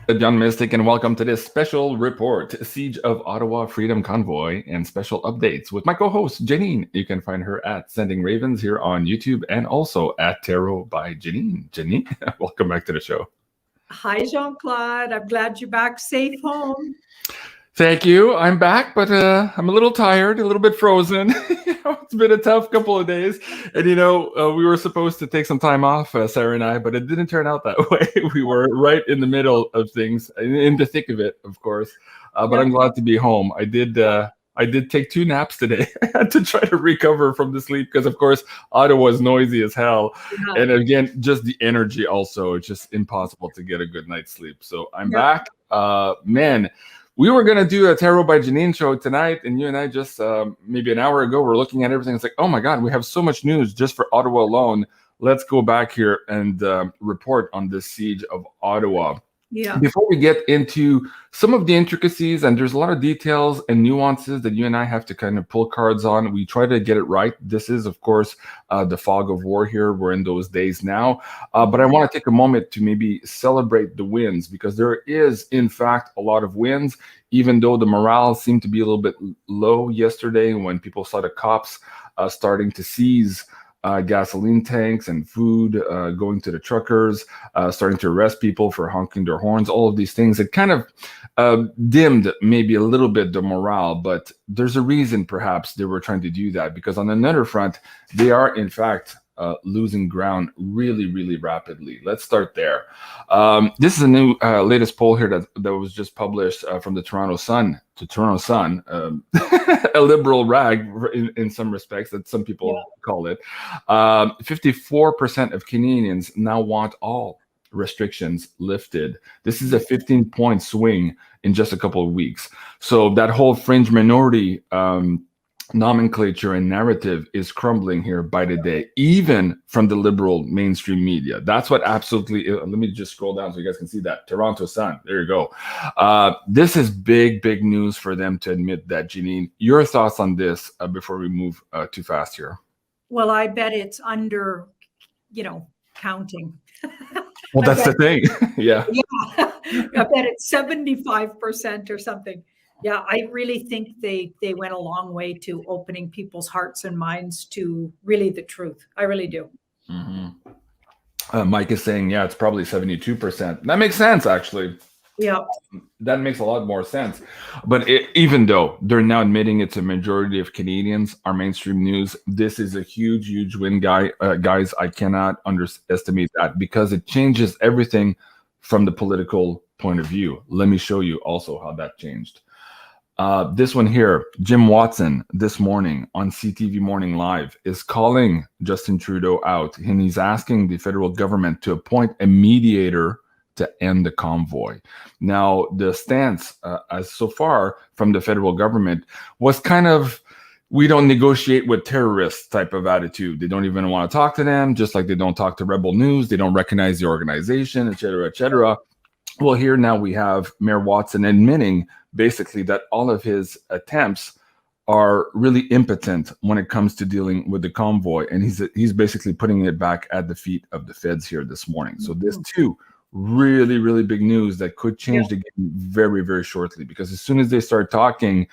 John Mystic, and welcome to this special report, Siege of Ottawa Freedom Convoy, and special updates with my co-host, Janine. You can find her at Sending Ravens here on YouTube and also at Tarot by Janine. Janine, welcome back to the show. Hi, Jean-Claude. I'm glad you're back safe home. Thank you. I'm back, but I'm a little tired, a little bit frozen. It's been a tough couple of days. And, we were supposed to take some time off, Sarah and I, but it didn't turn out that way. We were right in the middle of things, in the thick of it, of course. But I'm glad to be home. I did take 2 naps today. I had to try to recover from the sleep because, of course, Ottawa is noisy as hell. Yeah. And again, just the energy also. It's just impossible to get a good night's sleep. So I'm back. Man. We were going to do a Tarot by Janine show tonight, and you and I just maybe an hour ago were looking at everything. It's like, oh my God, we have so much news just for Ottawa alone. Let's go back here and report on this siege of Ottawa. Yeah. Before we get into some of the intricacies, and there's a lot of details and nuances that you and I have to kind of pull cards on. We try to get it right. This is, of course, the fog of war here. We're in those days now. But I want to take a moment to maybe celebrate the wins, because there is, in fact, a lot of wins, even though the morale seemed to be a little bit low yesterday when people saw the cops starting to seize gasoline tanks and food, going to the truckers, starting to arrest people for honking their horns, all of these things. It kind of dimmed maybe a little bit the morale, but there's a reason perhaps they were trying to do that, because on another front, they are in fact losing ground really, really rapidly. Let's start there. This is a new latest poll here that was just published from the Toronto Sun, a liberal rag in some respects, that some people call it. 54% of Canadians now want all restrictions lifted. This is a 15-point swing in just a couple of weeks. So that whole fringe minority nomenclature and narrative is crumbling here by the day, even from the liberal mainstream media. That's what absolutely, let me just scroll down so you guys can see that. Toronto Sun, there you go. This is big news for them to admit that. Janine, your thoughts on this before we move too fast here? Well, I bet it's under, counting. Well, that's the thing. Yeah. I bet it's 75% or something. Yeah, I really think they went a long way to opening people's hearts and minds to really the truth. I really do. Mm-hmm. Mike is saying, yeah, it's probably 72%. That makes sense, actually. Yeah. That makes a lot more sense. But even though they're now admitting it's a majority of Canadians, our mainstream news, this is a huge win, guys. I cannot underestimate that, because it changes everything from the political point of view. Let me show you also how that changed. This one here, Jim Watson, this morning on CTV Morning Live, is calling Justin Trudeau out, and he's asking the federal government to appoint a mediator to end the convoy. Now, the stance as so far from the federal government was kind of, we don't negotiate with terrorists type of attitude. They don't even want to talk to them, just like they don't talk to Rebel News. They don't recognize the organization, et cetera, et cetera. Well, here now we have Mayor Watson admitting basically that all of his attempts are really impotent when it comes to dealing with the convoy, and he's basically putting it back at the feet of the feds here this morning. So this too, really big news that could change the game very shortly, because as soon as they start talking,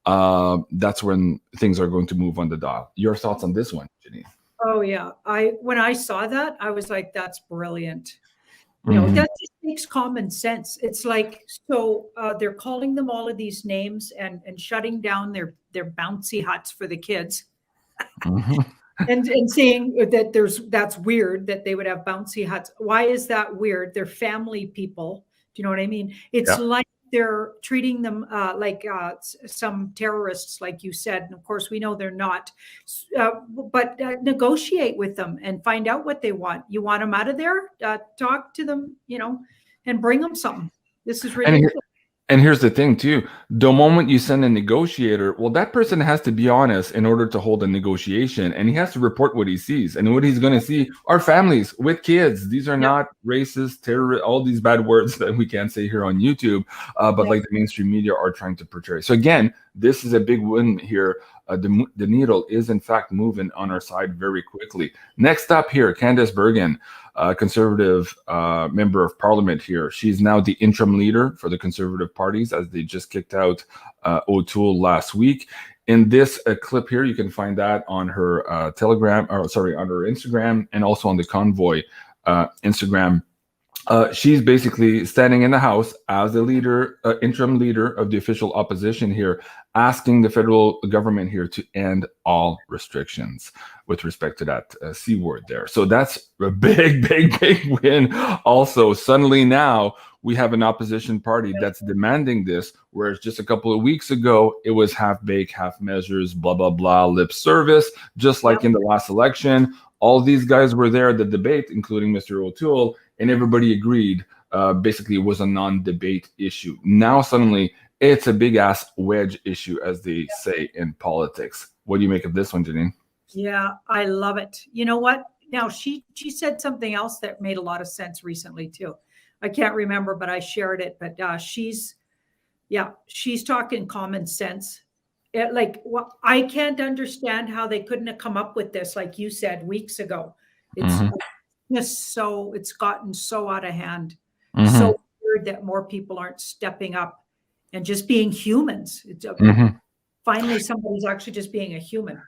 that's when things are going to move on the dial. Your thoughts on this one, Janine? Oh yeah, when I saw that, I was like, that's brilliant. That just makes common sense. It's like, so they're calling them all of these names and shutting down their bouncy huts for the kids. and saying that that's weird that they would have bouncy huts. Why is that weird? They're family people. Do you know what I mean? It's like they're treating them like some terrorists, like you said. And of course, we know they're not. But negotiate with them and find out what they want. You want them out of there? Talk to them, and bring them something. This is ridiculous. And here's the thing too, the moment you send a negotiator, well, that person has to be honest in order to hold a negotiation, and he has to report what he sees. And what he's going to see are families with kids. These are not racist, terrorist, all these bad words that we can't say here on YouTube, but like the mainstream media are trying to portray. So again, This is a big win here. The needle is in fact moving on our side very quickly. Next up here, Candice Bergen, Conservative member of Parliament here. She's now the interim leader for the Conservative parties, as they just kicked out O'Toole last week. In this clip here, you can find that on her on her Instagram, and also on the Convoy Instagram. She's basically standing in the House as the leader, interim leader of the official opposition here, asking the federal government here to end all restrictions with respect to that C word there. So that's a big win. Also, suddenly now we have an opposition party that's demanding this, whereas just a couple of weeks ago, it was half baked, half measures, blah, blah, blah, lip service, just like in the last election. All these guys were there at the debate, including Mr. O'Toole, and everybody agreed basically it was a non-debate issue. Now suddenly it's a big-ass wedge issue, as they say in politics. What do you make of this one, Janine? Yeah, I love it. You know what? Now, she said something else that made a lot of sense recently, too. I can't remember, but I shared it. But she's talking common sense. I can't understand how they couldn't have come up with this, like you said, weeks ago. It's just it's gotten so out of hand. So weird that more people aren't stepping up and just being humans. It's finally somebody's actually just being a human.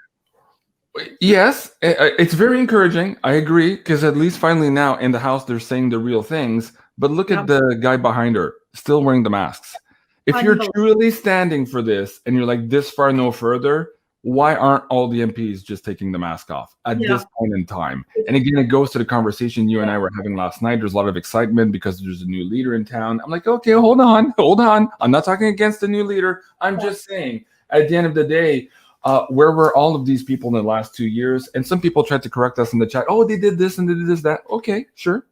Yes, it's very encouraging. I agree, because at least finally now in the House they're saying the real things. But look at the guy behind her, still wearing the masks. If you're truly standing for this and you're like this far no further, why aren't all the MPs just taking the mask off at this point in time? And again, it goes to the conversation you and I were having last night. There's a lot of excitement because there's a new leader in town. I'm like, okay, hold on. I'm not talking against the new leader. I'm just saying, at the end of the day, where were all of these people in the last 2 years? And some people tried to correct us in the chat. Oh, they did this and they did this, that. Okay, sure.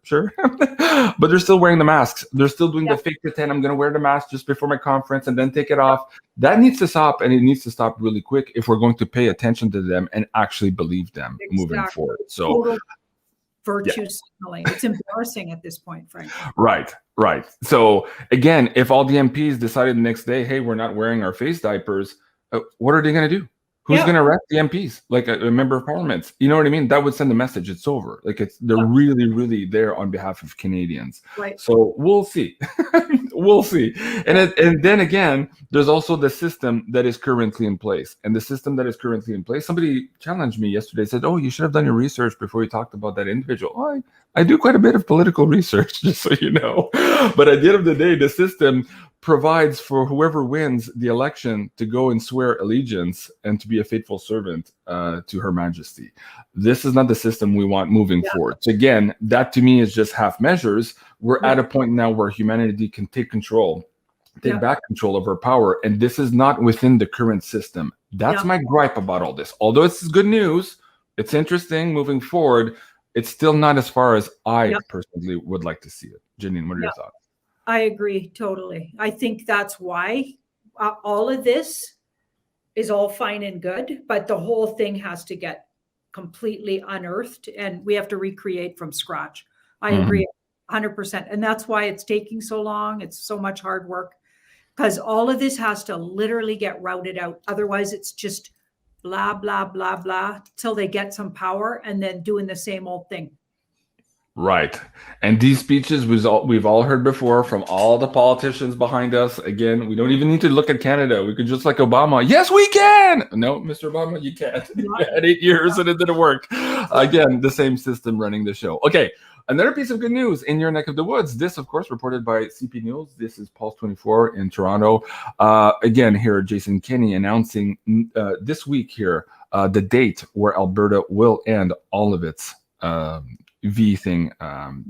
But they're still wearing the masks. They're still doing the fake pretend. I'm going to wear the mask just before my conference and then take it off. That needs to stop, and it needs to stop really quick if we're going to pay attention to them and actually believe them moving forward. So total virtue signaling. It's embarrassing at this point, frankly. Right. So again, if all the MPs decided the next day, hey, we're not wearing our face diapers, what are they going to do? Who's going to arrest the MPs? Like a member of parliament? You know what I mean? That would send a message. It's over. Like they're really there on behalf of Canadians. Right. So we'll see. We'll see. And then again, there's also the system that is currently in place. And the system that is currently in place, somebody challenged me yesterday, said, oh, you should have done your research before you talked about that individual. Oh, I do quite a bit of political research, just so you know. But at the end of the day, the system provides for whoever wins the election to go and swear allegiance and to be a faithful servant to Her Majesty. This is not the system we want moving forward. So again, that to me is just half measures. We're at a point now where humanity can take back control of our power. And this is not within the current system. That's my gripe about all this. Although it's good news, it's interesting moving forward, it's still not as far as I personally would like to see it. Janine, what are your thoughts? I agree totally. I think that's why all of this is all fine and good, but the whole thing has to get completely unearthed and we have to recreate from scratch. I agree 100%. And that's why it's taking so long. It's so much hard work because all of this has to literally get routed out. Otherwise, it's just blah, blah, blah, blah till they get some power and then doing the same old thing. Right. And these speeches we've all heard before from all the politicians behind us. Again, we don't even need to look at Canada. We could just like Obama. Yes, we can. No, Mr. Obama, you can't. You had 8 years and it didn't work. Again, the same system running the show. Okay. Another piece of good news in your neck of the woods. This, of course, reported by CP News. This is Pulse 24 in Toronto. Again, here, Jason Kenney announcing this week here the date where Alberta will end all of its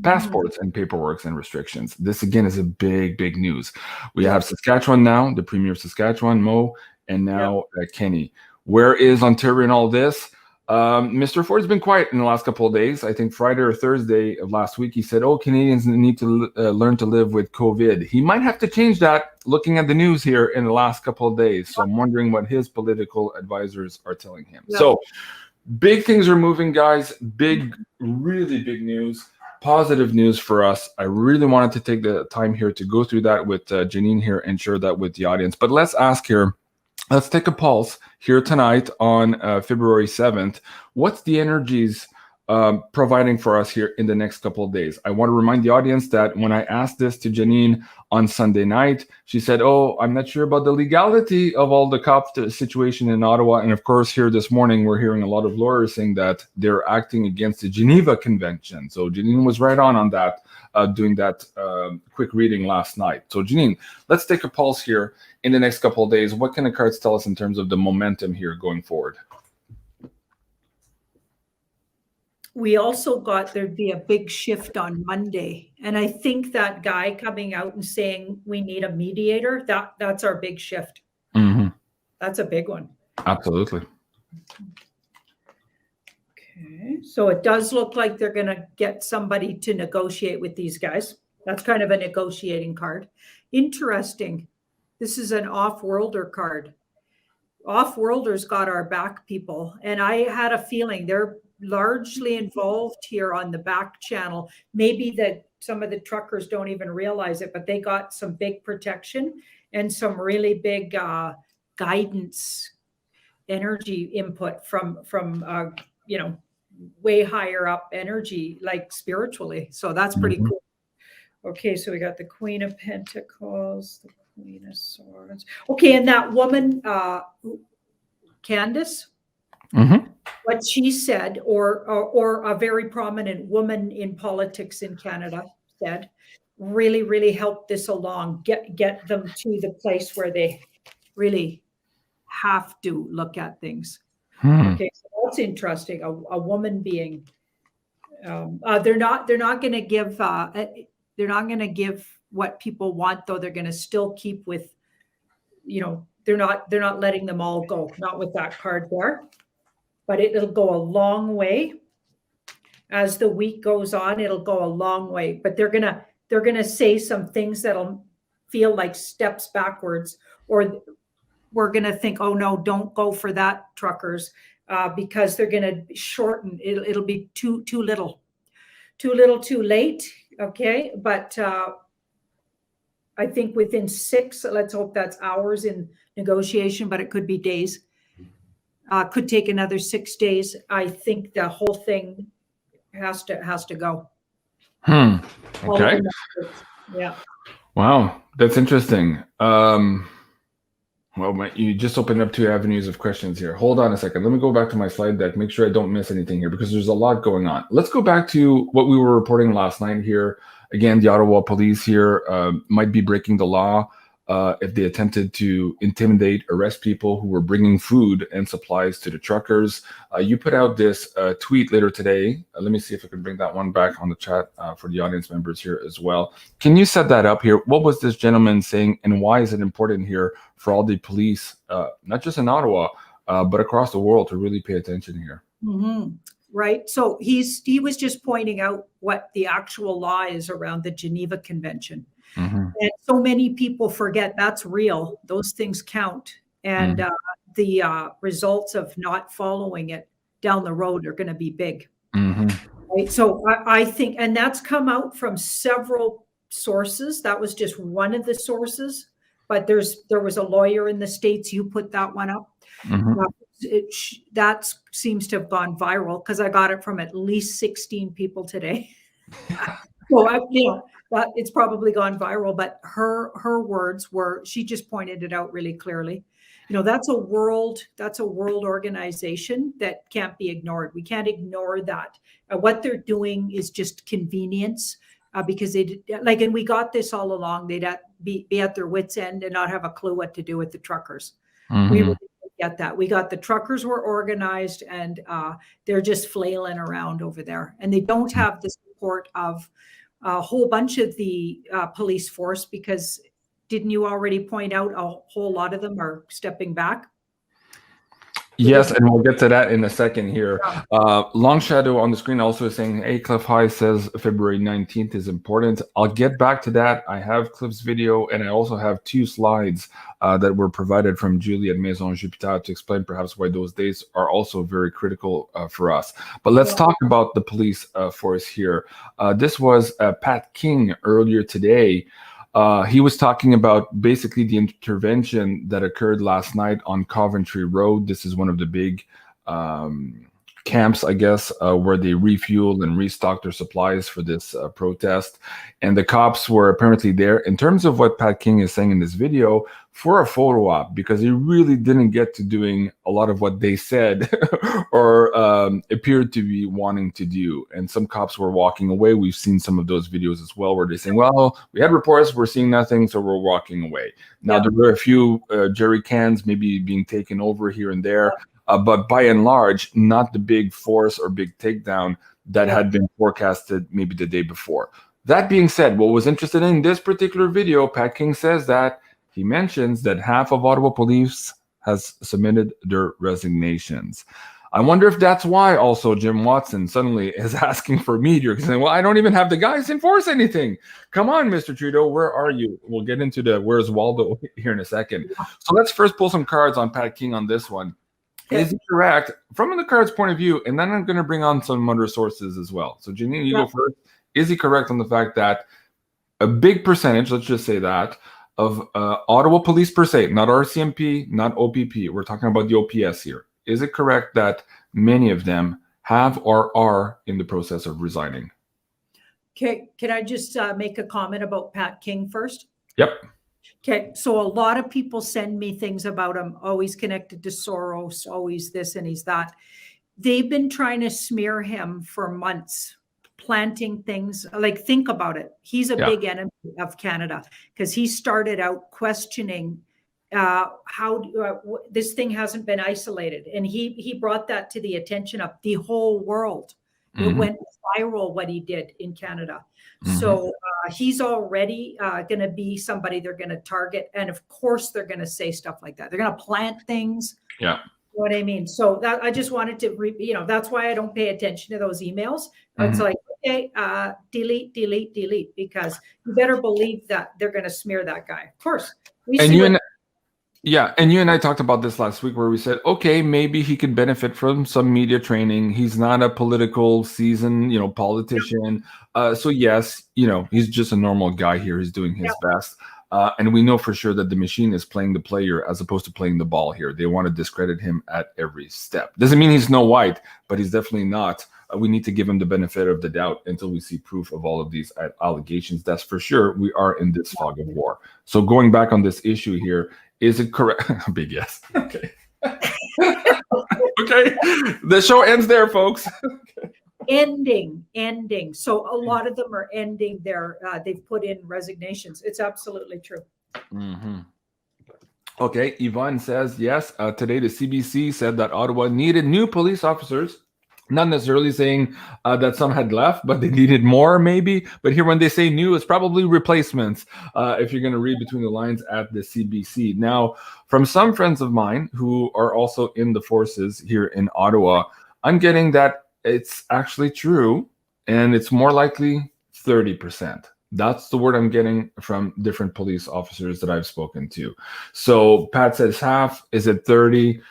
passports and paperwork and restrictions. This again is a big news. We have Saskatchewan now, the Premier of Saskatchewan, Mo, and now Kenney. Where is Ontario in all this? Mr. Ford's been quiet in the last couple of days. I think Friday or Thursday of last week, he said, oh, Canadians need to learn to live with COVID. He might have to change that looking at the news here in the last couple of days. So I'm wondering what his political advisors are telling him. So big things are moving, guys. Really big news. Positive news for us. I really wanted to take the time here to go through that with Janine here and share that with the audience. But let's ask here, let's take a pulse here tonight on February 7th. What's the energies providing for us here in the next couple of days? I want to remind the audience that when I asked this to Janine on Sunday night, she said, oh, I'm not sure about the legality of all the cop situation in Ottawa. And of course, here this morning, we're hearing a lot of lawyers saying that they're acting against the Geneva Convention. So Janine was right on that, doing that quick reading last night. So Janine, let's take a pulse here in the next couple of days. What can the cards tell us in terms of the momentum here going forward? We also got there'd be a big shift on Monday. And I think that guy coming out and saying we need a mediator, that's our big shift. Mm-hmm. That's a big one. Absolutely. Okay. So it does look like they're going to get somebody to negotiate with these guys. That's kind of a negotiating card. Interesting. This is an off-worlder card. Off-worlders got our back, people. And I had a feeling they're largely involved here on the back channel. Maybe that some of the truckers don't even realize it, but they got some big protection and some really big guidance, energy input from you know, way higher up energy, like spiritually. So that's pretty cool. Okay, so we got the Queen of Pentacles, the Queen of Swords. Okay, and that woman, Candace, what she said, or a very prominent woman in politics in Canada said, really helped this along, get them to the place where they really have to look at things. Okay, so that's interesting. A woman being, they're not going to give, they're not going to give what people want, though. They're going to still keep with, you know, they're not letting them all go. Not with that card there. But it'll go a long way. As the week goes on, it'll go a long way. But they're gonna say some things that'll feel like steps backwards, or we're gonna think, oh no, don't go for that, truckers, because they're gonna shorten. It'll be too little, too late. Okay, but I think within 6, let's hope that's hours in negotiation, but it could be days. Could take another 6 days. I think the whole thing has to go. Okay. Yeah. Wow, that's interesting. Well, you just opened up 2 avenues of questions here. Hold on a second. Let me go back to my slide deck, make sure I don't miss anything here, because there's a lot going on. Let's go back to what we were reporting last night here. Again, the Ottawa police here might be breaking the law if they attempted to intimidate, arrest people who were bringing food and supplies to the truckers. You put out this tweet later today. Let me see if I can bring that one back on the chat for the audience members here as well. Can you set that up here? What was this gentleman saying, and why is it important here for all the police, not just in Ottawa, but across the world, to really pay attention here? Right. So he was just pointing out what the actual law is around the Geneva Convention. And so many people forget that's real. Those things count. And the results of not following it down the road are going to be big. Right? So I think, and that's come out from several sources. That was just one of the sources. But there was a lawyer in the States. You put that one up. That seems to have gone viral, because I got it from at least 16 people today. So that it's probably gone viral, but her words were, she just pointed it out really clearly. You know, that's a world organization that can't be ignored. We can't ignore that. What they're doing is just convenience, because they like, and we got this all along. They'd be at their wits' end and not have a clue what to do with the truckers. We really get that. We got the truckers were organized, and they're just flailing around over there, and they don't have the support of a whole bunch of the police force, because didn't you already point out a whole lot of them are stepping back? Yes, and we'll get to that in a second here. Long Shadow on the screen also is saying, hey, Cliff High says February 19th is important. I'll get back to that. I have Cliff's video, and I also have 2 slides that were provided from Julie at Maison Jupiter to explain perhaps why those days are also very critical for us. But let's talk about the police force here. This was Pat King earlier today. He was talking about basically the intervention that occurred last night on Coventry Road. This is one of the big camps, I guess, where they refueled and restocked their supplies for this protest. And the cops were apparently there, in terms of what Pat King is saying in this video, for a photo op, because he really didn't get to doing a lot of what they said or appeared to be wanting to do. And some cops were walking away. We've seen some of those videos as well, where they're saying, well, we had reports, we're seeing nothing, so we're walking away. Now, there were a few jerry cans maybe being taken over here and there. But by and large, not the big force or big takedown that had been forecasted maybe the day before. That being said, what was interesting in this particular video, Pat King says that he mentions that half of Ottawa police has submitted their resignations. I wonder if that's why also Jim Watson suddenly is asking for media, saying, well, I don't even have the guys to enforce anything. Come on, Mr. Trudeau, where are you? We'll get into the where's Waldo here in a second. So let's first pull some cards on Pat King on this one. Is he correct from the card's point of view? And then I'm going to bring on some other sources as well. So Janine, you go first. Is he correct on the fact that a big percentage, let's just say that, of Ottawa police per se, not RCMP, not OPP, we're talking about the OPS here. Is it correct that many of them have or are in the process of resigning? Okay, can I just make a comment about Pat King first? Yep. Okay, so a lot of people send me things about him, always connected to Soros, always this and he's that. They've been trying to smear him for months, planting things. Like, think about it. He's a big enemy of Canada because he started out questioning how this thing hasn't been isolated. And he brought that to the attention of the whole world. It went viral what he did in Canada. So he's already going to be somebody they're going to target. And of course, they're going to say stuff like that. They're going to plant things. Yeah. You know what I mean? So that I just wanted to, that's why I don't pay attention to those emails. It's like, okay, delete, delete, delete, because you better believe that they're going to smear that guy. Of course. And you and I talked about this last week, where we said, okay, maybe he could benefit from some media training. He's not a political seasoned, politician. So yes, he's just a normal guy here. He's doing his best. And we know for sure that the machine is playing the player as opposed to playing the ball here. They want to discredit him at every step. Doesn't mean he's Snow White, but he's definitely not. We need to give him the benefit of the doubt until we see proof of all of these allegations. That's for sure. We are in this fog of war. So going back on this issue here, is it correct? Big yes. Okay. Okay. The show ends there, folks. Ending. So a lot of them are ending their, they've put in resignations. It's absolutely true. Okay. Yvonne says, yes, today the CBC said that Ottawa needed new police officers. Not necessarily saying that some had left, but they needed more maybe. But here when they say new, it's probably replacements, if you're going to read between the lines at the CBC. Now, from some friends of mine who are also in the forces here in Ottawa, I'm getting that it's actually true, and it's more likely 30%. That's the word I'm getting from different police officers that I've spoken to. So Pat says half. Is it 30?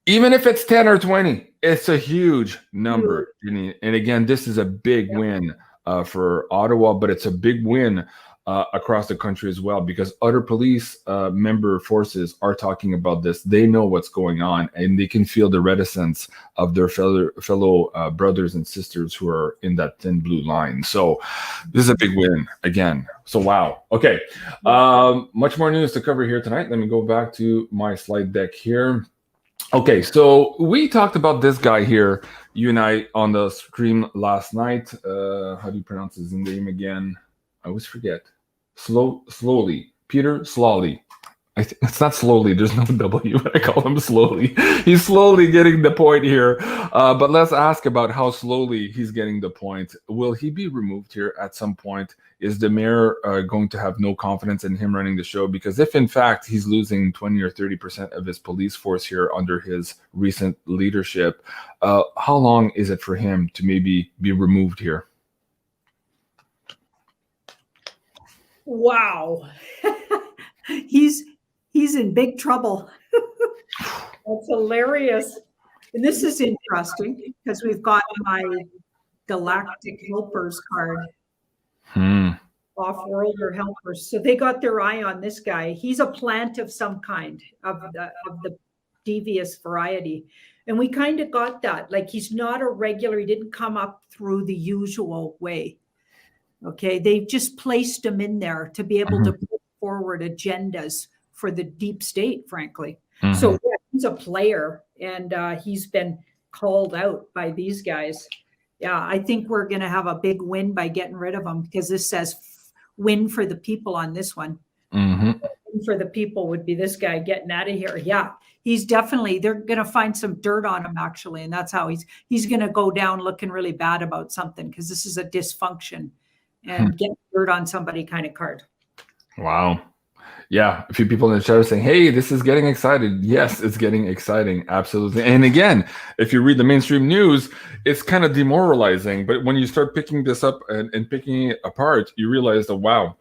Even if it's 10 or 20, it's a huge number. And again, this is a big win for Ottawa, but it's a big win across the country as well, because other police member forces are talking about this. They know what's going on, and they can feel the reticence of their fellow brothers and sisters who are in that thin blue line. So this is a big win again. So wow. Okay. Much more news to cover here tonight. Let me go back to my slide deck here. Okay, so we talked about this guy here, you and I, on the stream last night. How do you pronounce his name again? I always forget. Slowly. Peter Slawley. It's not slowly. There's no W. I call him slowly. He's slowly getting the point here. But let's ask about how slowly he's getting the point. Will he be removed here at some point? Is the mayor going to have no confidence in him running the show? Because if, in fact, he's losing 20 or 30% of his police force here under his recent leadership, how long is it for him to maybe be removed here? Wow. He's in big trouble. That's hilarious. And this is interesting because we've got my Galactic Helpers card. off-worlder helpers. So they got their eye on this guy. He's a plant of some kind, of the devious variety. And we kind of got that. Like, he's not a regular. He didn't come up through the usual way. Okay. They've just placed him in there to be able to put forward agendas for the deep state, frankly. So yeah, he's a player, and he's been called out by these guys. Yeah, I think we're going to have a big win by getting rid of him, because this says win for the people on this one. Win for the people would be this guy getting out of here. Yeah, he's definitely, they're going to find some dirt on him, actually. And that's how he's going to go down looking really bad about something, because this is a dysfunction and get dirt on somebody kind of card. Wow. Yeah, a few people in the chat are saying, hey, this is getting excited. Yes, it's getting exciting. Absolutely. And again, if you read the mainstream news, it's kind of demoralizing. But when you start picking this up and picking it apart, you realize that, wow,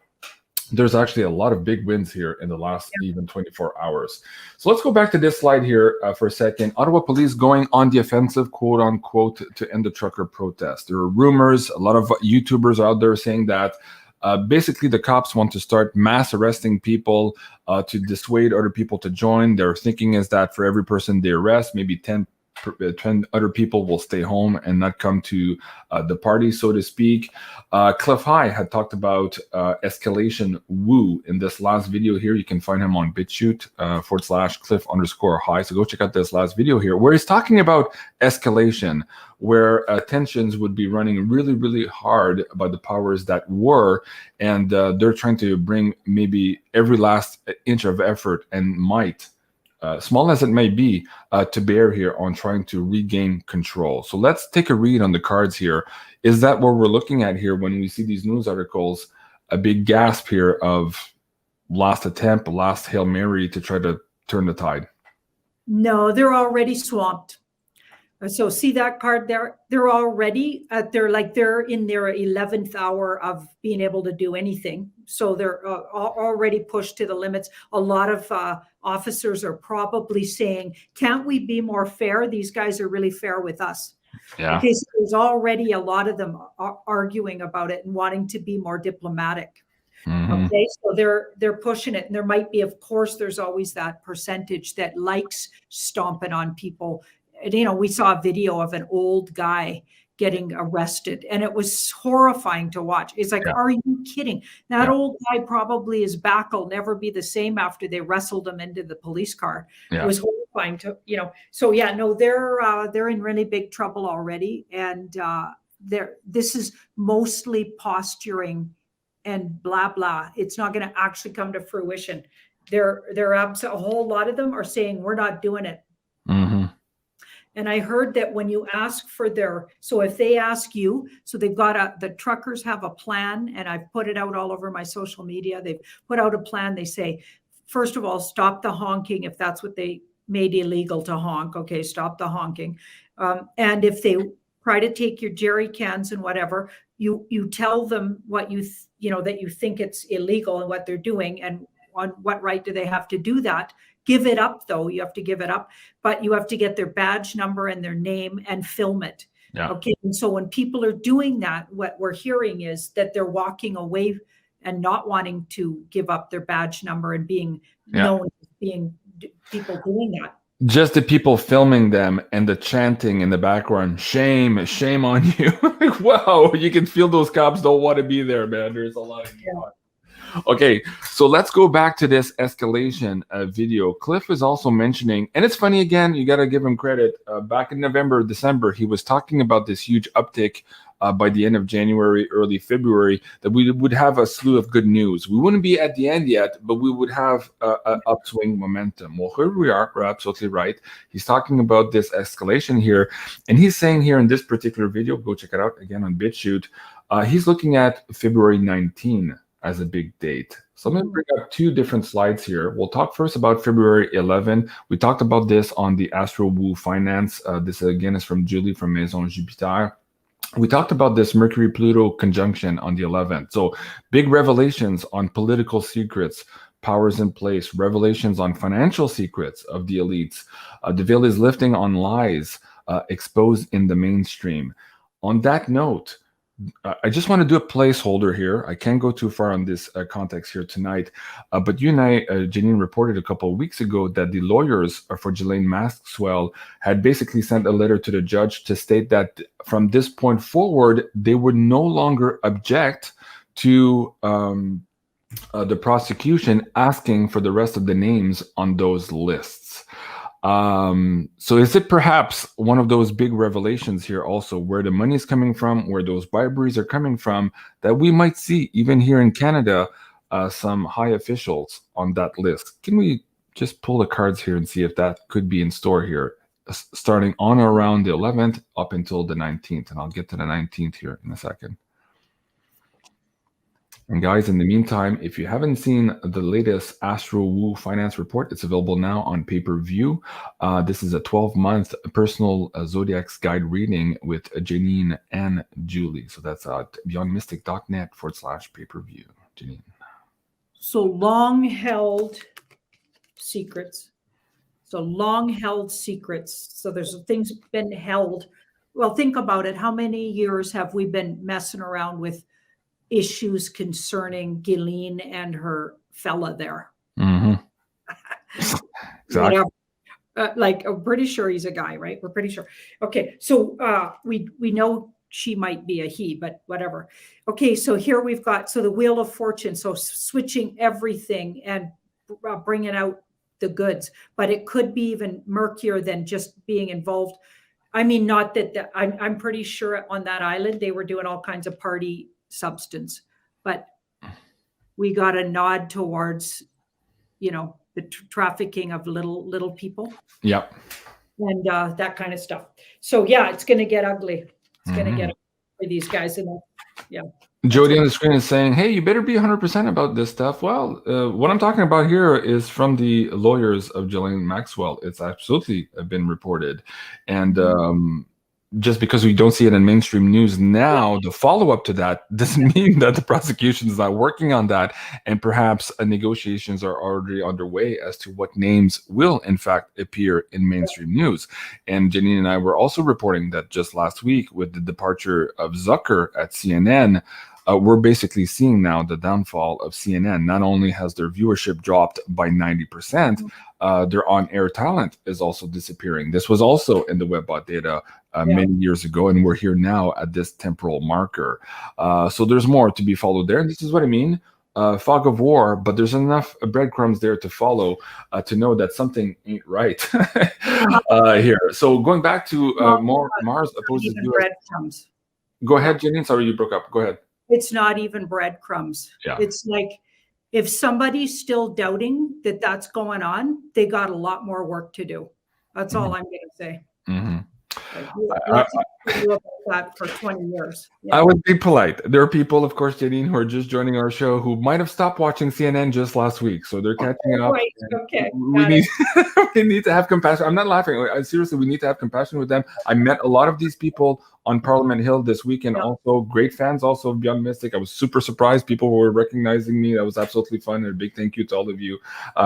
there's actually a lot of big wins here in the last even 24 hours. So let's go back to this slide here for a second. Ottawa police going on the offensive, quote unquote, to end the trucker protest. There are rumors, a lot of YouTubers out there saying that basically the cops want to start mass arresting people to dissuade other people to join. Their thinking is that for every person they arrest, maybe 10 other people will stay home and not come to the party, so to speak. 𝐓𝐀𝐑𝐎𝐓 had talked about escalation woo in this last video here. You can find him on BitChute /𝐓_high. So go check out this last video here, where he's talking about escalation, where tensions would be running really, really hard by the powers that were, and they're trying to bring maybe every last inch of effort and might, small as it may be, to bear here on trying to regain control. So let's take a read on the cards here. Is that what we're looking at here when we see these news articles? A big gasp here of last attempt, last Hail Mary to try to turn the tide? No, they're already swamped. So see that card there? They're already they're in their 11th hour of being able to do anything. So they're already pushed to the limits. A lot of officers are probably saying, can't we be more fair? These guys are really fair with us. Yeah. Okay, so there's already a lot of them arguing about it and wanting to be more diplomatic. Okay, so they're pushing it. And there might be, of course, there's always that percentage that likes stomping on people. And, you know, we saw a video of an old guy getting arrested, and it was horrifying to watch. It's like, are you kidding? That old guy probably, his back will never be the same after they wrestled him into the police car. It was horrifying to, you know. So yeah, no, they're in really big trouble already, and this is mostly posturing and blah blah. It's not going to actually come to fruition. A whole lot of them are saying we're not doing it. And I heard that when you ask for so if they ask you, so they've got the truckers have a plan, and I've put it out all over my social media. They've put out a plan. They say, first of all, stop the honking if that's what they made illegal to honk. Okay, stop the honking. And if they try to take your jerry cans and whatever, you tell them what that you think it's illegal and what they're doing, and on what right do they have to do that. Give it up, though. You have to give it up, but you have to get their badge number and their name and film it. Yeah. Okay. And so when people are doing that, what we're hearing is that they're walking away and not wanting to give up their badge number and being known as being people doing that. Just the people filming them and the chanting in the background, shame, shame on you. Like, wow, you can feel those cops don't want to be there, man. There's a lot of Okay, so let's go back to this escalation video. 𝐓𝐀𝐃 is also mentioning, and it's funny again, you got to give him credit. Back in November, December, he was talking about this huge uptick by the end of January, early February, that we would have a slew of good news. We wouldn't be at the end yet, but we would have an upswing momentum. Well, here we are. We're absolutely right. He's talking about this escalation here, and he's saying here in this particular video, go check it out again on BitChute, he's looking at February 19 as a big date. So I'm going to bring up two different slides here. We'll talk first about February 11. We talked about this on the Astro Woo Finance. This again is from Julie from Maison Jupiter. We talked about this Mercury-Pluto conjunction on the 11th. So big revelations on political secrets, powers in place, revelations on financial secrets of the elites. The veil is lifting on lies exposed in the mainstream. On that note, I just want to do a placeholder here. I can't go too far on this context here tonight, but you and I, Janine, reported a couple of weeks ago that the lawyers for Ghislaine Maxwell had basically sent a letter to the judge to state that from this point forward, they would no longer object to the prosecution asking for the rest of the names on those lists. So is it perhaps one of those big revelations here also, where the money is coming from, where those briberies are coming from, that we might see even here in Canada some high officials on that list? Can we just pull the cards here and see if that could be in store here, starting on or around the 11th up until the 19th? And I'll get to the 19th here in a second. And guys, in the meantime, if you haven't seen the latest Astro Woo finance report, it's available now on pay-per-view. This is a 12-month personal Zodiac's guide reading with Janine and Julie. So that's at beyondmystic.net/pay-per-view. Janine. So long-held secrets. So long-held secrets. So there's things been held. Well, think about it. How many years have we been messing around with issues concerning Ghislaine and her fella there? Mm-hmm. Exactly. Like, I'm pretty sure he's a guy, right? We're pretty sure. Okay, so we know she might be a he, but whatever. Okay, so here we've got, so the Wheel of Fortune, so switching everything and bringing out the goods, but it could be even murkier than just being involved. I mean, not that I'm pretty sure on that island they were doing all kinds of party substance, but we got a nod towards, you know, the trafficking of little people. Yep. And that kind of stuff. So yeah, it's going to get ugly. It's going to get ugly for these guys. And yeah. Jody on the screen is saying, hey, you better be 100% about this stuff. Well, what I'm talking about here is from the lawyers of Ghislaine Maxwell. It's absolutely been reported. And just because we don't see it in mainstream news now, the follow-up to that doesn't mean that the prosecution is not working on that, and perhaps negotiations are already underway as to what names will in fact appear in mainstream news. And Janine and I were also reporting that just last week, with the departure of Zucker at CNN, we're basically seeing now the downfall of CNN. Not only has their viewership dropped by 90%, their on-air talent is also disappearing. This was also in the WebBot data many years ago, and we're here now at this temporal marker. So there's more to be followed there. And this is what I mean, fog of war, but there's enough breadcrumbs there to follow to know that something ain't right here. So going back to Mars opposes US. Breadcrumbs. Go ahead, Janine. Sorry, you broke up. Go ahead. It's not even breadcrumbs. Yeah. It's like, if somebody's still doubting that that's going on, they got a lot more work to do. That's all I'm going to say. Like, about that for 20 years. Yeah. I would be polite. There are people, of course, Janine, who are just joining our show who might have stopped watching CNN just last week, so they're catching up. Right. Okay. We need to have compassion. I'm not laughing. Seriously, we need to have compassion with them. I met a lot of these people on Parliament Hill this weekend. Also, great fans also of Beyond Mystic. I was super surprised. People were recognizing me. That was absolutely fun. And a big thank you to all of you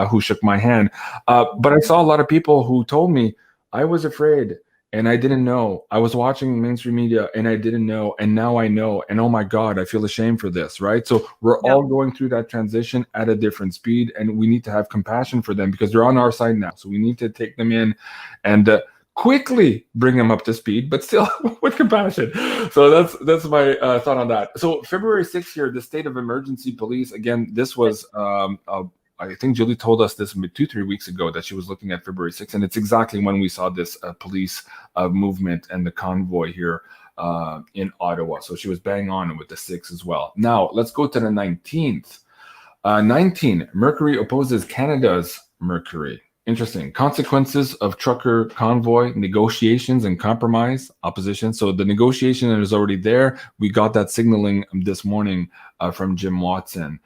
who shook my hand. But I saw a lot of people who told me, I was afraid and I didn't know. I was watching mainstream media and I didn't know. And now I know. And oh my God, I feel ashamed for this, right? So we're all going through that transition at a different speed. And we need to have compassion for them because they're on our side now. So we need to take them in and quickly bring them up to speed, but still with compassion. So that's my thought on that. So February 6th here, the state of emergency police. Again, this was I think Julie told us this 2-3 weeks ago that she was looking at February 6th, and it's exactly when we saw this police movement and the convoy here in Ottawa. So she was bang on with the 6th as well. Now let's go to the 19th. 19, Mercury opposes Canada's Mercury. Interesting. Consequences of trucker convoy negotiations and compromise opposition. So the negotiation is already there. We got that signaling this morning from Jim Watson.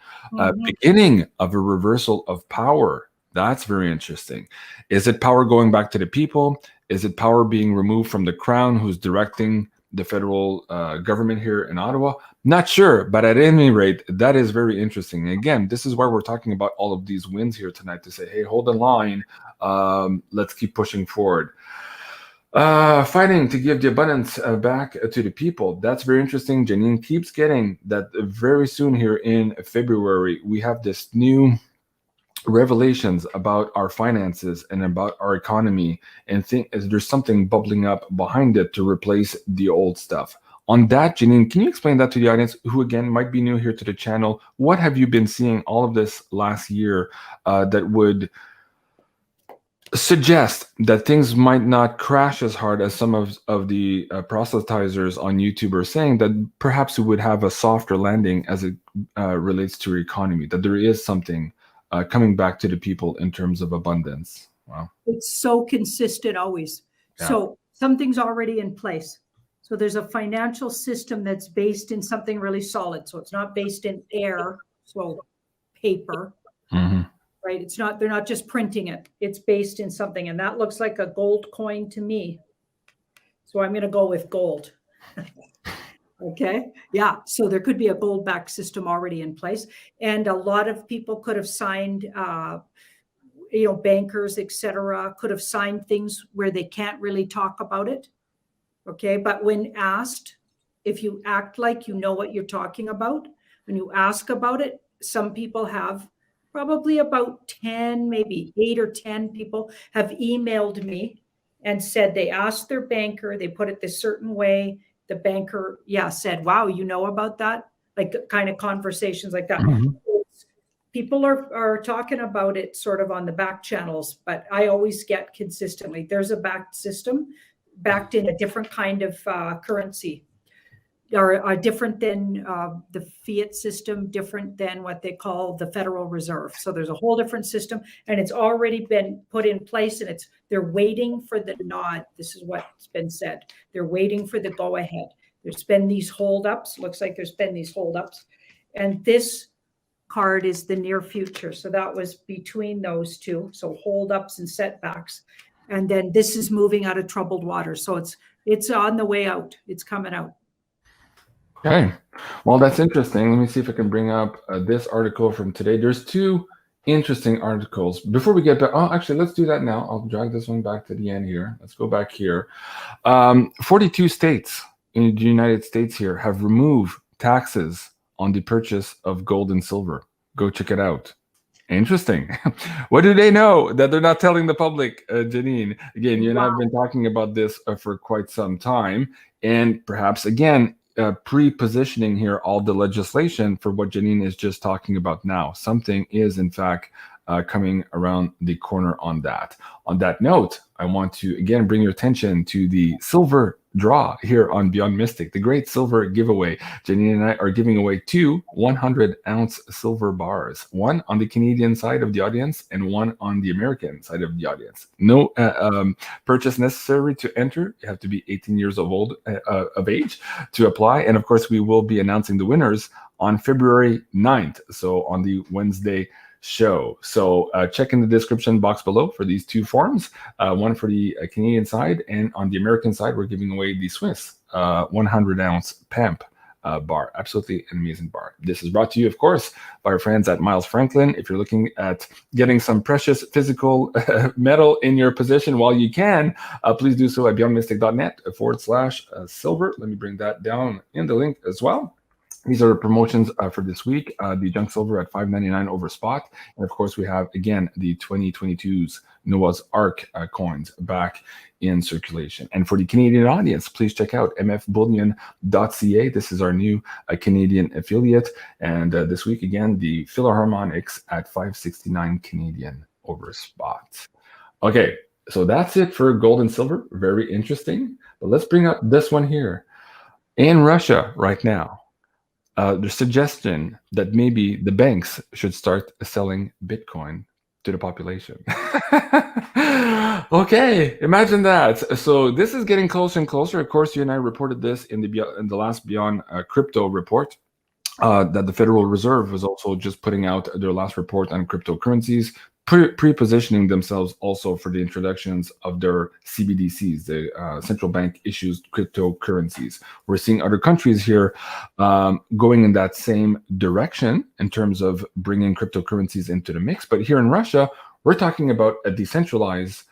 Beginning of a reversal of power. That's very interesting. Is it power going back to the people? Is it power being removed from the crown, who's directing the federal government here in Ottawa? Not sure, but at any rate, that is very interesting. Again, this is why we're talking about all of these wins here tonight, to say, hey, hold the line. Let's keep pushing forward. Fighting to give the abundance back to the people. That's very interesting. Janine keeps getting that very soon here in February. We have this new revelations about our finances and about our economy, and think there's something bubbling up behind it to replace the old stuff. On that, Janine, can you explain that to the audience who, again, might be new here to the channel? What have you been seeing all of this last year that would suggest that things might not crash as hard as some of the proselytizers on YouTube are saying, that perhaps it would have a softer landing as it relates to your economy, that there is something coming back to the people in terms of abundance? Wow. It's so consistent always. Yeah. So something's already in place. So there's a financial system that's based in something really solid. So it's not based in air, so paper. Mm-hmm. Right? It's not, they're not just printing it. It's based in something. And that looks like a gold coin to me. So I'm going to go with gold. Okay. Yeah. So there could be a gold-backed system already in place. And a lot of people could have signed, bankers, etc., could have signed things where they can't really talk about it. Okay. But when asked, if you act like you know what you're talking about, when you ask about it, some people have, probably about 10, maybe 8 or 10 people have emailed me and said they asked their banker, they put it this certain way. The banker, said, wow, you know about that? Like kind of conversations like that. Mm-hmm. People are talking about it sort of on the back channels, but I always get consistently, there's a backed system, backed in a different kind of currency. Are different than the fiat system, different than what they call the Federal Reserve. So there's a whole different system, and it's already been put in place, and they're waiting for the nod. This is what's been said. They're waiting for the go ahead. There's been these holdups. Looks like there's been these holdups, and this card is the near future. So that was between those two. So holdups and setbacks, and then this is moving out of troubled water. So it's on the way out. It's coming out. Okay, well, that's interesting. Let me see if I can bring up this article from today. There's two interesting articles. Before we get back, actually, let's do that now. I'll drag this one back to the end here. Let's go back here. 42 states in the United States here have removed taxes on the purchase of gold and silver. Go check it out. Interesting. What do they know that they're not telling the public, Janine? Again, you and I have been talking about this for quite some time, and perhaps, again, pre-positioning here all the legislation for what Janine is just talking about now. Something is, in fact, coming around the corner on that. On that note, I want to, again, bring your attention to the silver draw here on Beyond Mystic, the great silver giveaway. Janine and I are giving away 2 100-ounce silver bars, one on the Canadian side of the audience and one on the American side of the audience. No purchase necessary to enter. You have to be 18 years of age to apply. And of course, we will be announcing the winners on February 9th, so on the Wednesday show. So check in the description box below for these two forms, one for the Canadian side, and on the American side, we're giving away the Swiss 100-ounce PAMP bar. Absolutely an amazing bar. This is brought to you, of course, by our friends at Miles Franklin. If you're looking at getting some precious physical metal in your possession while you can, please do so at beyondmystic.net/silver. Let me bring that down in the link as well. These are the promotions for this week. The junk silver at $5.99 over spot. And of course, we have, again, the 2022's Noah's Ark coins back in circulation. And for the Canadian audience, please check out mfbullion.ca. This is our new Canadian affiliate. And this week, again, the Philharmonics at $5.69 Canadian over spot. Okay, so that's it for gold and silver. Very interesting. But let's bring up this one here. In Russia right now, the suggestion that maybe the banks should start selling Bitcoin to the population. Okay, imagine that. So this is getting closer and closer. Of course, you and I reported this in the last Beyond Crypto report, that the Federal Reserve was also just putting out their last report on cryptocurrencies, pre-positioning themselves also for the introductions of their CBDCs, the central bank issues cryptocurrencies. We're seeing other countries here going in that same direction in terms of bringing cryptocurrencies into the mix. But here in Russia, we're talking about a decentralized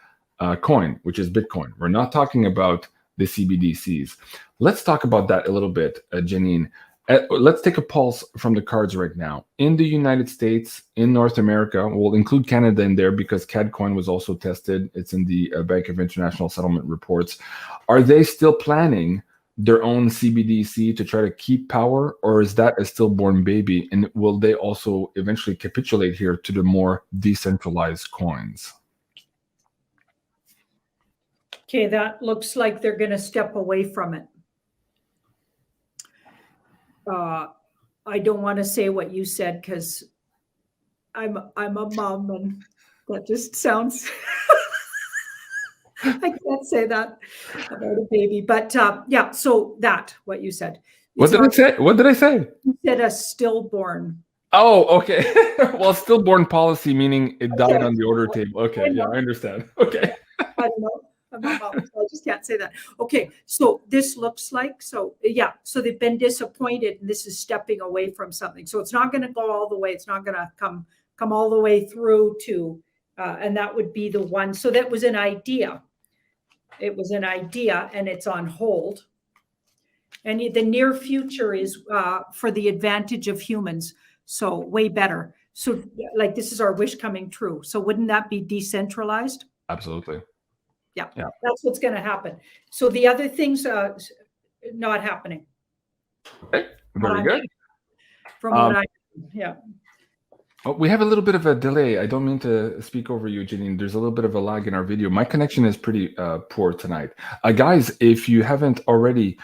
coin, which is Bitcoin. We're not talking about the CBDCs. Let's talk about that a little bit, Janine. Let's take a pulse from the cards right now. In the United States, in North America, we'll include Canada in there because CAD coin was also tested. It's in the Bank of International Settlement reports. Are they still planning their own CBDC to try to keep power, or is that a stillborn baby? And will they also eventually capitulate here to the more decentralized coins? Okay, that looks like they're going to step away from it. I don't want to say what you said because I'm a mom and that just sounds I can't say that about a baby, but yeah, so that what you said. What did I say? What did I say? You said a stillborn. Oh, okay. Well, stillborn policy, meaning it died on the order table. Okay, yeah, I understand. Okay. I don't know. I'm not mom, so I just can't say that. Okay, so this looks like, so yeah, so they've been disappointed and this is stepping away from something. So it's not going to go all the way. It's not going to come all the way through to, and that would be the one. So that was an idea. It was an idea and it's on hold. And the near future is for the advantage of humans. So way better. So like this is our wish coming true. So wouldn't that be decentralized? Absolutely. Yeah, that's what's going to happen. So the other things not happening. Okay, very good. From what I, yeah. We have a little bit of a delay. I don't mean to speak over you, Janine. There's a little bit of a lag in our video. My connection is pretty poor tonight. Guys, if you haven't already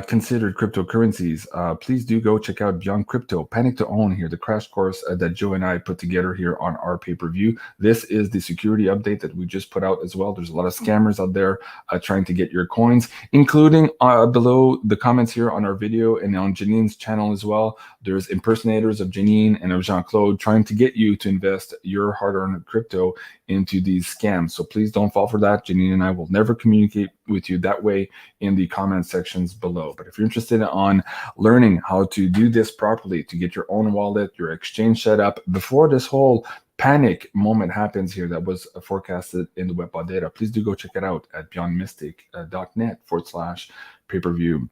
considered cryptocurrencies, please do go check out Beyond Crypto, Panic to Own here, the crash course that Joe and I put together here on our pay-per-view. This is the security update that we just put out as well. There's a lot of scammers out there trying to get your coins, including below the comments here on our video and on Janine's channel as well. There's impersonators of Janine and of Jean-Claude trying to get you to invest your hard-earned crypto into these scams. So please don't fall for that. Janine and I will never communicate with you that way in the comment sections below. But if you're interested on learning how to do this properly, to get your own wallet, your exchange set up before this whole panic moment happens here that was forecasted in the WebBot data, please do go check it out at beyondmystic.net/pay-per-view.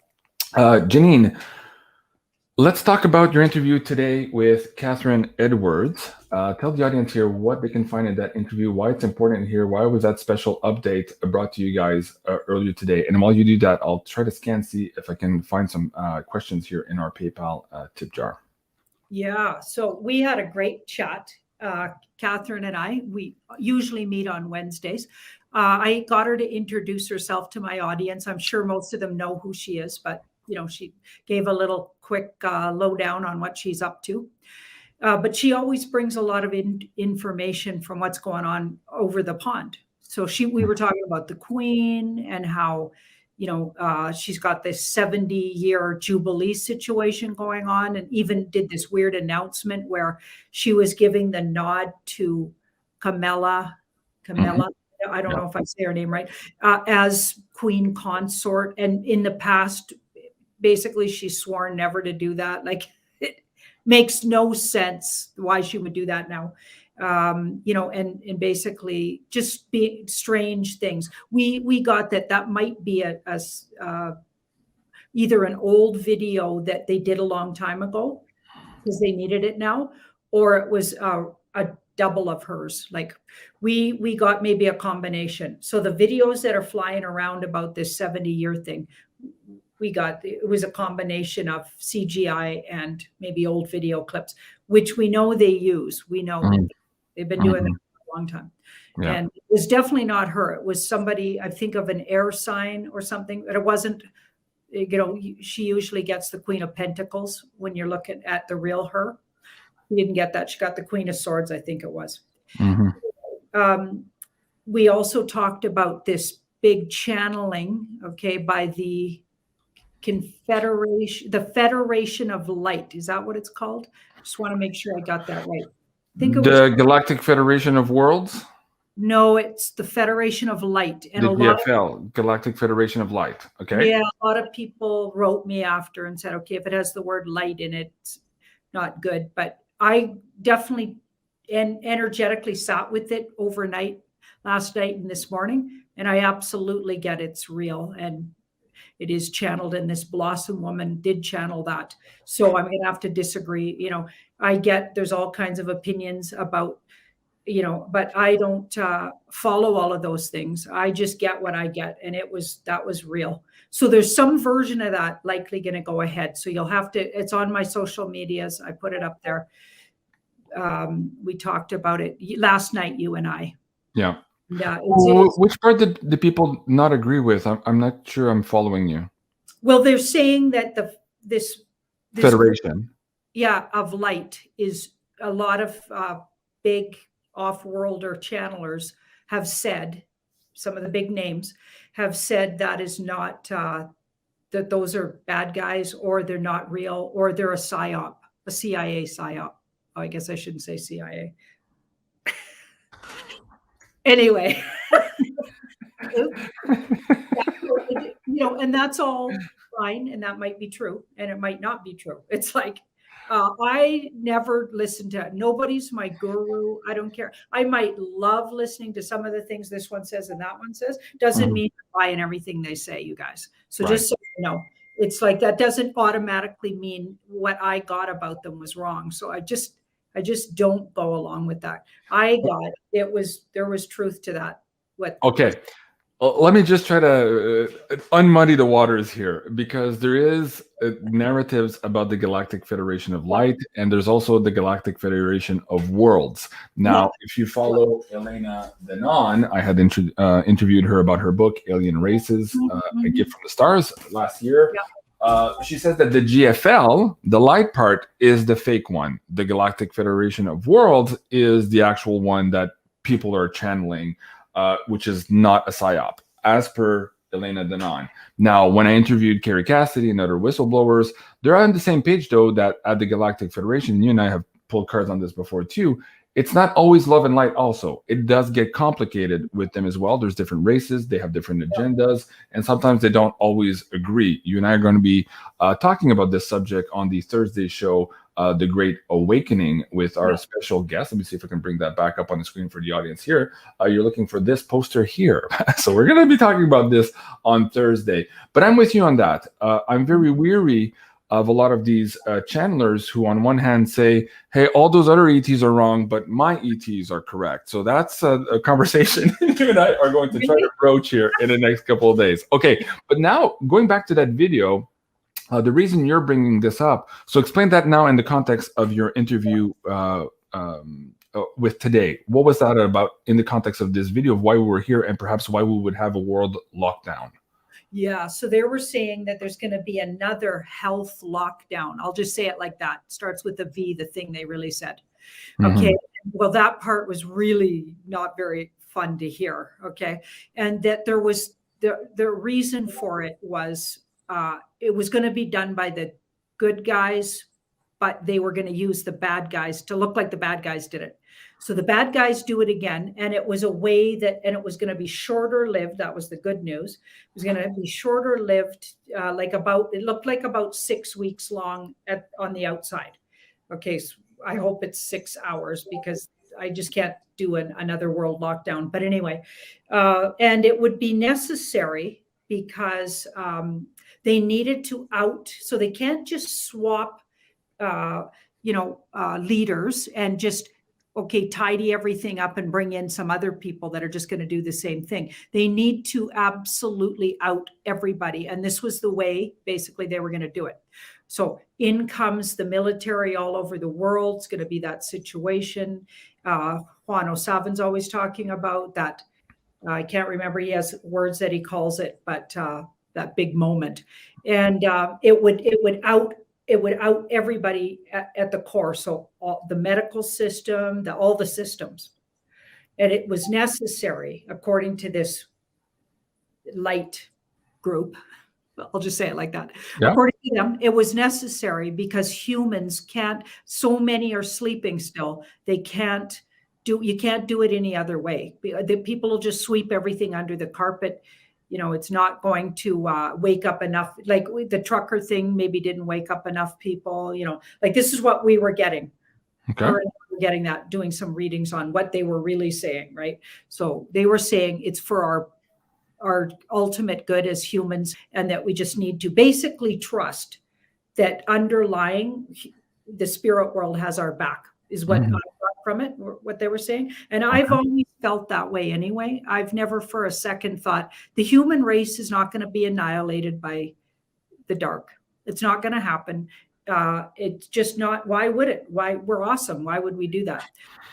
Janine, let's talk about your interview today with Catherine Edwards. Tell the audience here what they can find in that interview, why it's important here, why was that special update brought to you guys earlier today. And while you do that, I'll try to see if I can find some questions here in our PayPal tip jar. Yeah, so we had a great chat. Catherine and I, we usually meet on Wednesdays. I got her to introduce herself to my audience. I'm sure most of them know who she is, but you know, she gave a little quick lowdown on what she's up to. But she always brings a lot of information from what's going on over the pond. So we were talking about the Queen and how, you know, she's got this 70-year Jubilee situation going on, and even did this weird announcement where she was giving the nod to Camilla, I don't know if I say her name right, as Queen Consort. And in the past, basically she's sworn never to do that. Like, it makes no sense why she would do that now. You know, and basically just be strange things. We got that might be either an old video that they did a long time ago because they needed it now, or it was a double of hers. Like we got maybe a combination. So the videos that are flying around about this 70-year thing, it was a combination of CGI and maybe old video clips, which we know they use. We know they've been doing that for a long time. Yeah. And it was definitely not her. It was somebody, I think, of an air sign or something, but it wasn't, you know, she usually gets the Queen of Pentacles when you're looking at the real her. She didn't get that. She got the Queen of Swords, I think it was. We also talked about this big channeling, okay, by the Federation of Light. Is that what it's called? Just want to make sure I got that right. I think it was the Galactic Federation of Worlds. No, it's the Federation of Light. And the GFL, Galactic Federation of Light. Okay. Yeah, a lot of people wrote me after and said, okay, if it has the word light in it, it's not good. But I definitely energetically sat with it overnight. last night and this morning, and I absolutely get it's real, and it is channeled, and this Blossom woman did channel that. So I'm going to have to disagree. I get there's all kinds of opinions about, but I don't follow all of those things. I just get what I get, and that was real. So there's some version of that likely going to go ahead. So you'll have to, it's on my social medias. I put it up there. We talked about it last night, you and I. Yeah. Yeah. Which part did the people not agree with? I'm not sure I'm following you. Well, they're saying that this Federation, of light is a lot of big off-worlder channelers have said, some of the big names have said that is not, that those are bad guys, or they're not real, or they're a psyop, a CIA psyop. Oh, I guess I shouldn't say CIA. Anyway, and that's all fine, and that might be true, and it might not be true. It's like, I never listen to it. Nobody's my guru. I don't care. I might love listening to some of the things this one says and that one says. Doesn't mean I'm buying everything they say, you guys. So just so you know, it's like that doesn't automatically mean what I got about them was wrong. So I just don't go along with that. There was truth to that. Okay. Well, let me just try to unmuddy the waters here, because there is narratives about the Galactic Federation of Light, and there's also the Galactic Federation of Worlds. Now, if you follow Elena Denon, I had interviewed her about her book, Alien Races, A Gift from the Stars, last year. She says that the GFL, the light part, is the fake one. The Galactic Federation of Worlds is the actual one that people are channeling, which is not a psyop, as per Elena Denon. Now, when I interviewed Carrie Cassidy and other whistleblowers, they're on the same page, though, that at the Galactic Federation, you and I have pulled cards on this before, too, it's not always love and light also. It does get complicated with them as well. There's different races. They have different agendas, and sometimes they don't always agree. You and I are going to be talking about this subject on the Thursday show, The Great Awakening, with our special guest. Let me see if I can bring that back up on the screen for the audience here. You're looking for this poster here. So we're going to be talking about this on Thursday. But I'm with you on that. I'm very weary of a lot of these channelers who on one hand say, hey, all those other ETs are wrong, but my ETs are correct. So that's a conversation you and I are going to try to approach here in the next couple of days. Okay, but now going back to that video, the reason you're bringing this up, so explain that now in the context of your interview with today. What was that about in the context of this video, of why we were here and perhaps why we would have a world lockdown? Yeah, so they were saying that there's going to be another health lockdown. I'll just say it like that. It starts with a V, the thing they really said. Okay, well, that part was really not very fun to hear. Okay, and that there was the reason for it was going to be done by the good guys, but they were going to use the bad guys to look like the bad guys did it. So the bad guys do it again, and it was a way that, and it was going to be shorter lived. That was the good news. It was going to be shorter lived, it looked like about 6 weeks long on the outside. Okay, so I hope it's 6 hours, because I just can't do another world lockdown. But anyway, and it would be necessary because they needed to so they can't just swap, leaders and just, tidy everything up and bring in some other people that are just going to do the same thing. They need to absolutely out everybody. And this was the way, basically, they were going to do it. So in comes the military all over the world. It's going to be that situation. Juan O'Savin's always talking about that. I can't remember. He has words that he calls it, but that big moment. And it would out everybody at the core. So the medical system, all the systems. And it was necessary, according to this light group, I'll just say it like that. Yeah. According to them, it was necessary because humans can't, so many are sleeping still. You can't do it any other way. The people will just sweep everything under the carpet. It's not going to wake up enough. Like the trucker thing maybe didn't wake up enough people, like this is what we were getting. Okay. getting that, doing some readings on what they were really saying, right? So they were saying it's for our ultimate good as humans, and that we just need to basically trust that underlying the spirit world has our back, is what I got from it, what they were saying. And I've always felt that way anyway. I've never for a second thought the human race is not going to be annihilated by the dark. It's not going to happen. It's just not. Why would it? Why? We're awesome. Why would we do that?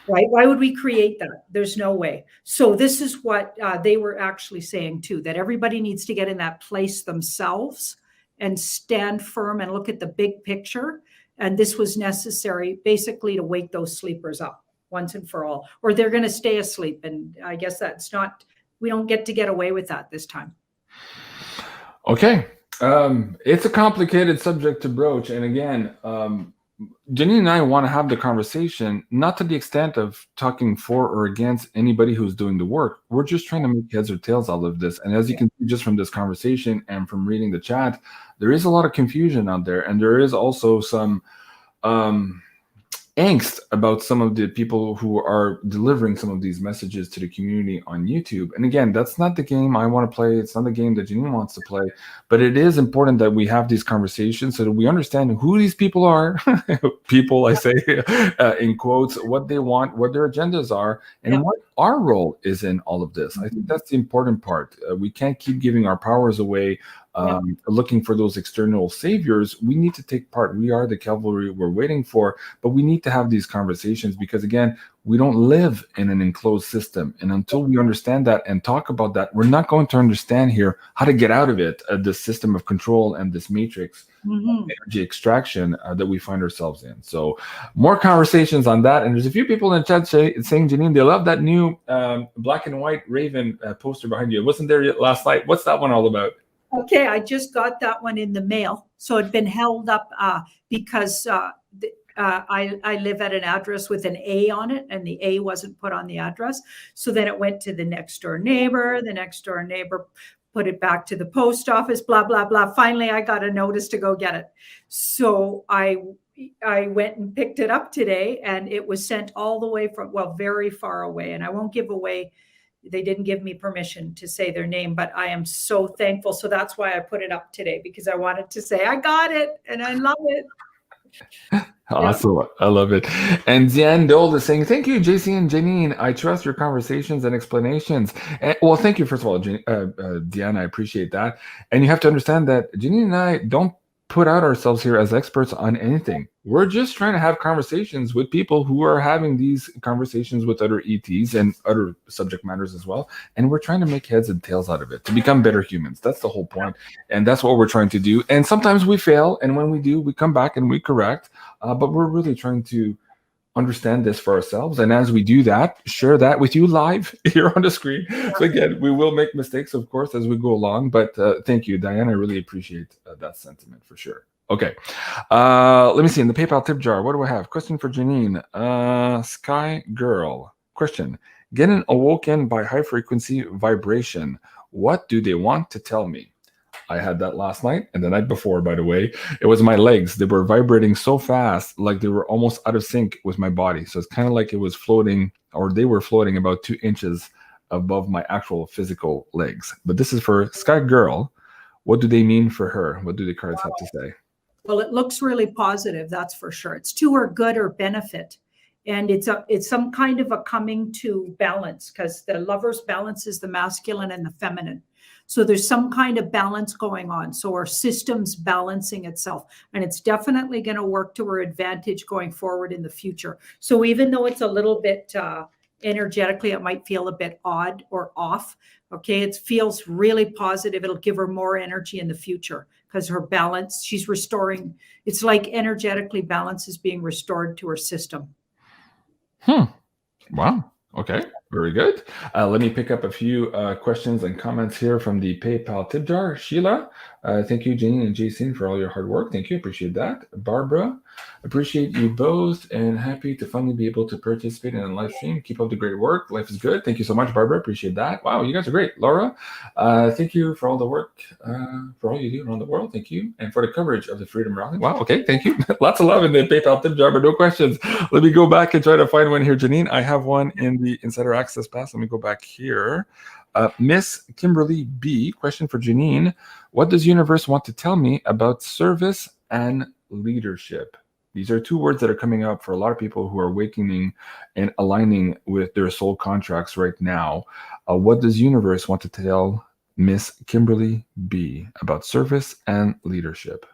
Right? Why would we create that? There's no way. So this is what they were actually saying too, that everybody needs to get in that place themselves and stand firm and look at the big picture. And this was necessary basically to wake those sleepers up once and for all, or they're going to stay asleep. And I guess that's not, we don't get away with that this time. Okay. It's a complicated subject to broach. And again, Janine and I want to have the conversation, not to the extent of talking for or against anybody who's doing the work. We're just trying to make heads or tails out of this. And as you can see just from this conversation and from reading the chat, there is a lot of confusion out there. And there is also some angst about some of the people who are delivering some of these messages to the community on YouTube. And again, that's not the game I want to play. It's not the game that Janine wants to play, but it is important that we have these conversations so that we understand who these people are. People, I say in quotes, what they want, what their agendas are, and what our role is in all of this. I think that's the important part. We can't keep giving our powers away, looking for those external saviors. We need to take part. We are the cavalry we're waiting for, but we need to have these conversations because, again, we don't live in an enclosed system. And until we understand that and talk about that, we're not going to understand here how to get out of it, this system of control and this matrix energy extraction that we find ourselves in. So more conversations on that. And there's a few people in the chat saying, Janine, they love that new black and white Raven poster behind you. It wasn't there yet last night. What's that one all about? Okay, I just got that one in the mail. So it'd been held up because I live at an address with an A on it, and the A wasn't put on the address. So then it went to the next door neighbor. The next door neighbor put it back to the post office, blah, blah, blah. Finally, I got a notice to go get it. So I went and picked it up today, and it was sent all the way from, well, very far away. And I won't give away, they didn't give me permission to say their name, but I am so thankful. So that's why I put it up today, because I wanted to say, I got it and I love it. Awesome. Yeah. I love it. And Diane Dole is saying, thank you, JC and Janine. I trust your conversations and explanations. And, well, thank you, first of all, Diane. I appreciate that. And you have to understand that Janine and I don't put out ourselves here as experts on anything. We're just trying to have conversations with people who are having these conversations with other ETs and other subject matters as well. And we're trying to make heads and tails out of it to become better humans. That's the whole point. And that's what we're trying to do. And sometimes we fail. And when we do, we come back and we correct. But we're really trying to understand this for ourselves. And as we do that, share that with you live here on the screen. So again, we will make mistakes, of course, as we go along. But thank you, Diane. I really appreciate that sentiment for sure. Okay. Let me see. In the PayPal tip jar, what do I have? Question for Janine. Sky Girl. Question. Getting awoken by high frequency vibration. What do they want to tell me? I had that last night and the night before, by the way. It was my legs. They were vibrating so fast, like they were almost out of sync with my body. So it's kind of like it was floating, or they were floating about 2 inches above my actual physical legs. But this is for Sky Girl. What do they mean for her? What do the cards have to say? Well, it looks really positive, that's for sure. It's to her good or benefit. And it's some kind of a coming to balance, because the Lover's balance is the masculine and the feminine. So there's some kind of balance going on. So our system's balancing itself, and it's definitely going to work to our advantage going forward in the future. So even though it's a little bit energetically, it might feel a bit odd or off. Okay, it feels really positive. It'll give her more energy in the future because her balance, she's restoring. It's like energetically balance is being restored to her system. Wow. Okay. Very good. Let me pick up a few questions and comments here from the PayPal tip jar. Sheila, thank you, Janine and Jason, for all your hard work. Thank you. Appreciate that. Barbara, appreciate you both and happy to finally be able to participate in a live stream. Keep up the great work. Life is good. Thank you so much, Barbara. Appreciate that. Wow, you guys are great. Laura, thank you for all the work, for all you do around the world. Thank you. And for the coverage of the Freedom Rally. Wow, okay. Thank you. Lots of love in the PayPal tip jar, but no questions. Let me go back and try to find one here, Janine. I have one in the Insider Access Pass. Let me go back here. Miss Kimberly B, question for Janine. What does universe want to tell me about service and leadership? These are two words that are coming up for a lot of people who are awakening and aligning with their soul contracts right now. What does universe want to tell Miss Kimberly B about service and leadership?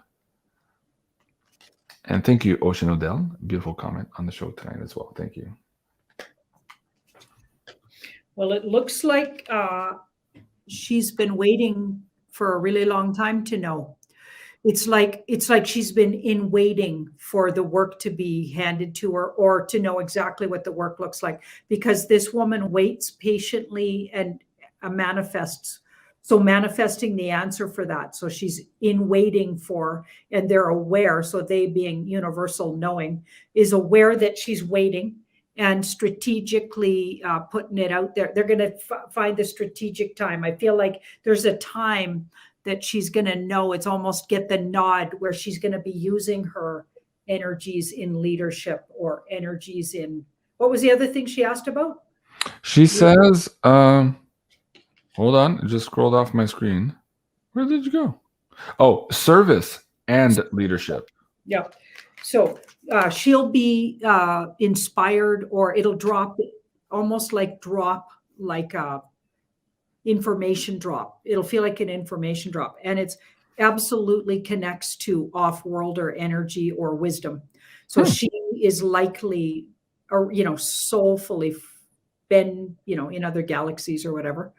And thank you, Ocean Odell. Beautiful comment on the show tonight as well. Thank you. Well, it looks like she's been waiting for a really long time to know. It's like she's been in waiting for the work to be handed to her or to know exactly what the work looks like, because this woman waits patiently and manifests. So manifesting the answer for that. So she's in waiting for, and they're aware. So they, being universal knowing, is aware that she's waiting and strategically putting it out there. They're going to find the strategic time. I feel like there's a time that she's going to know. It's almost get the nod where she's going to be using her energies in leadership or energies in, what was the other thing she asked about? She says, hold on, it just scrolled off my screen. Where did you go? Oh, service and leadership. Yeah. So she'll be inspired, or it'll drop, almost like a information drop. It'll feel like an information drop, and it's absolutely connects to off-worlder energy or wisdom. So she is likely, or soulfully been, in other galaxies or whatever.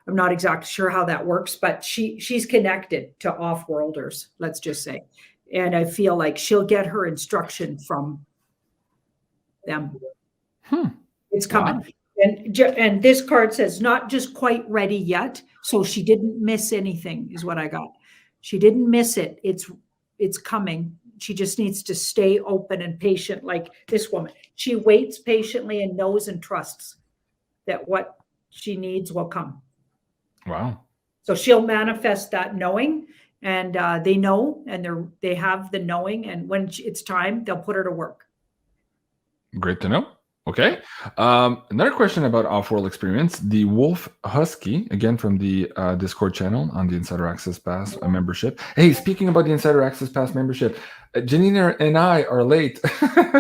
I'm not exactly sure how that works, but she's connected to off-worlders, let's just say. And I feel like she'll get her instruction from them. It's coming. Wow. And this card says, not just quite ready yet. So she didn't miss anything, is what I got. She didn't miss it. It's coming. She just needs to stay open and patient, like this woman. She waits patiently and knows and trusts that what she needs will come. Wow. So she'll manifest that knowing. And they know, and they have the knowing, and when it's time, they'll put her to work. Great to know. Okay. Another question about off-world experience. The Wolf Husky, again from the Discord channel on the Insider Access Pass membership. Hey, speaking about the Insider Access Pass membership, Janine and I are late.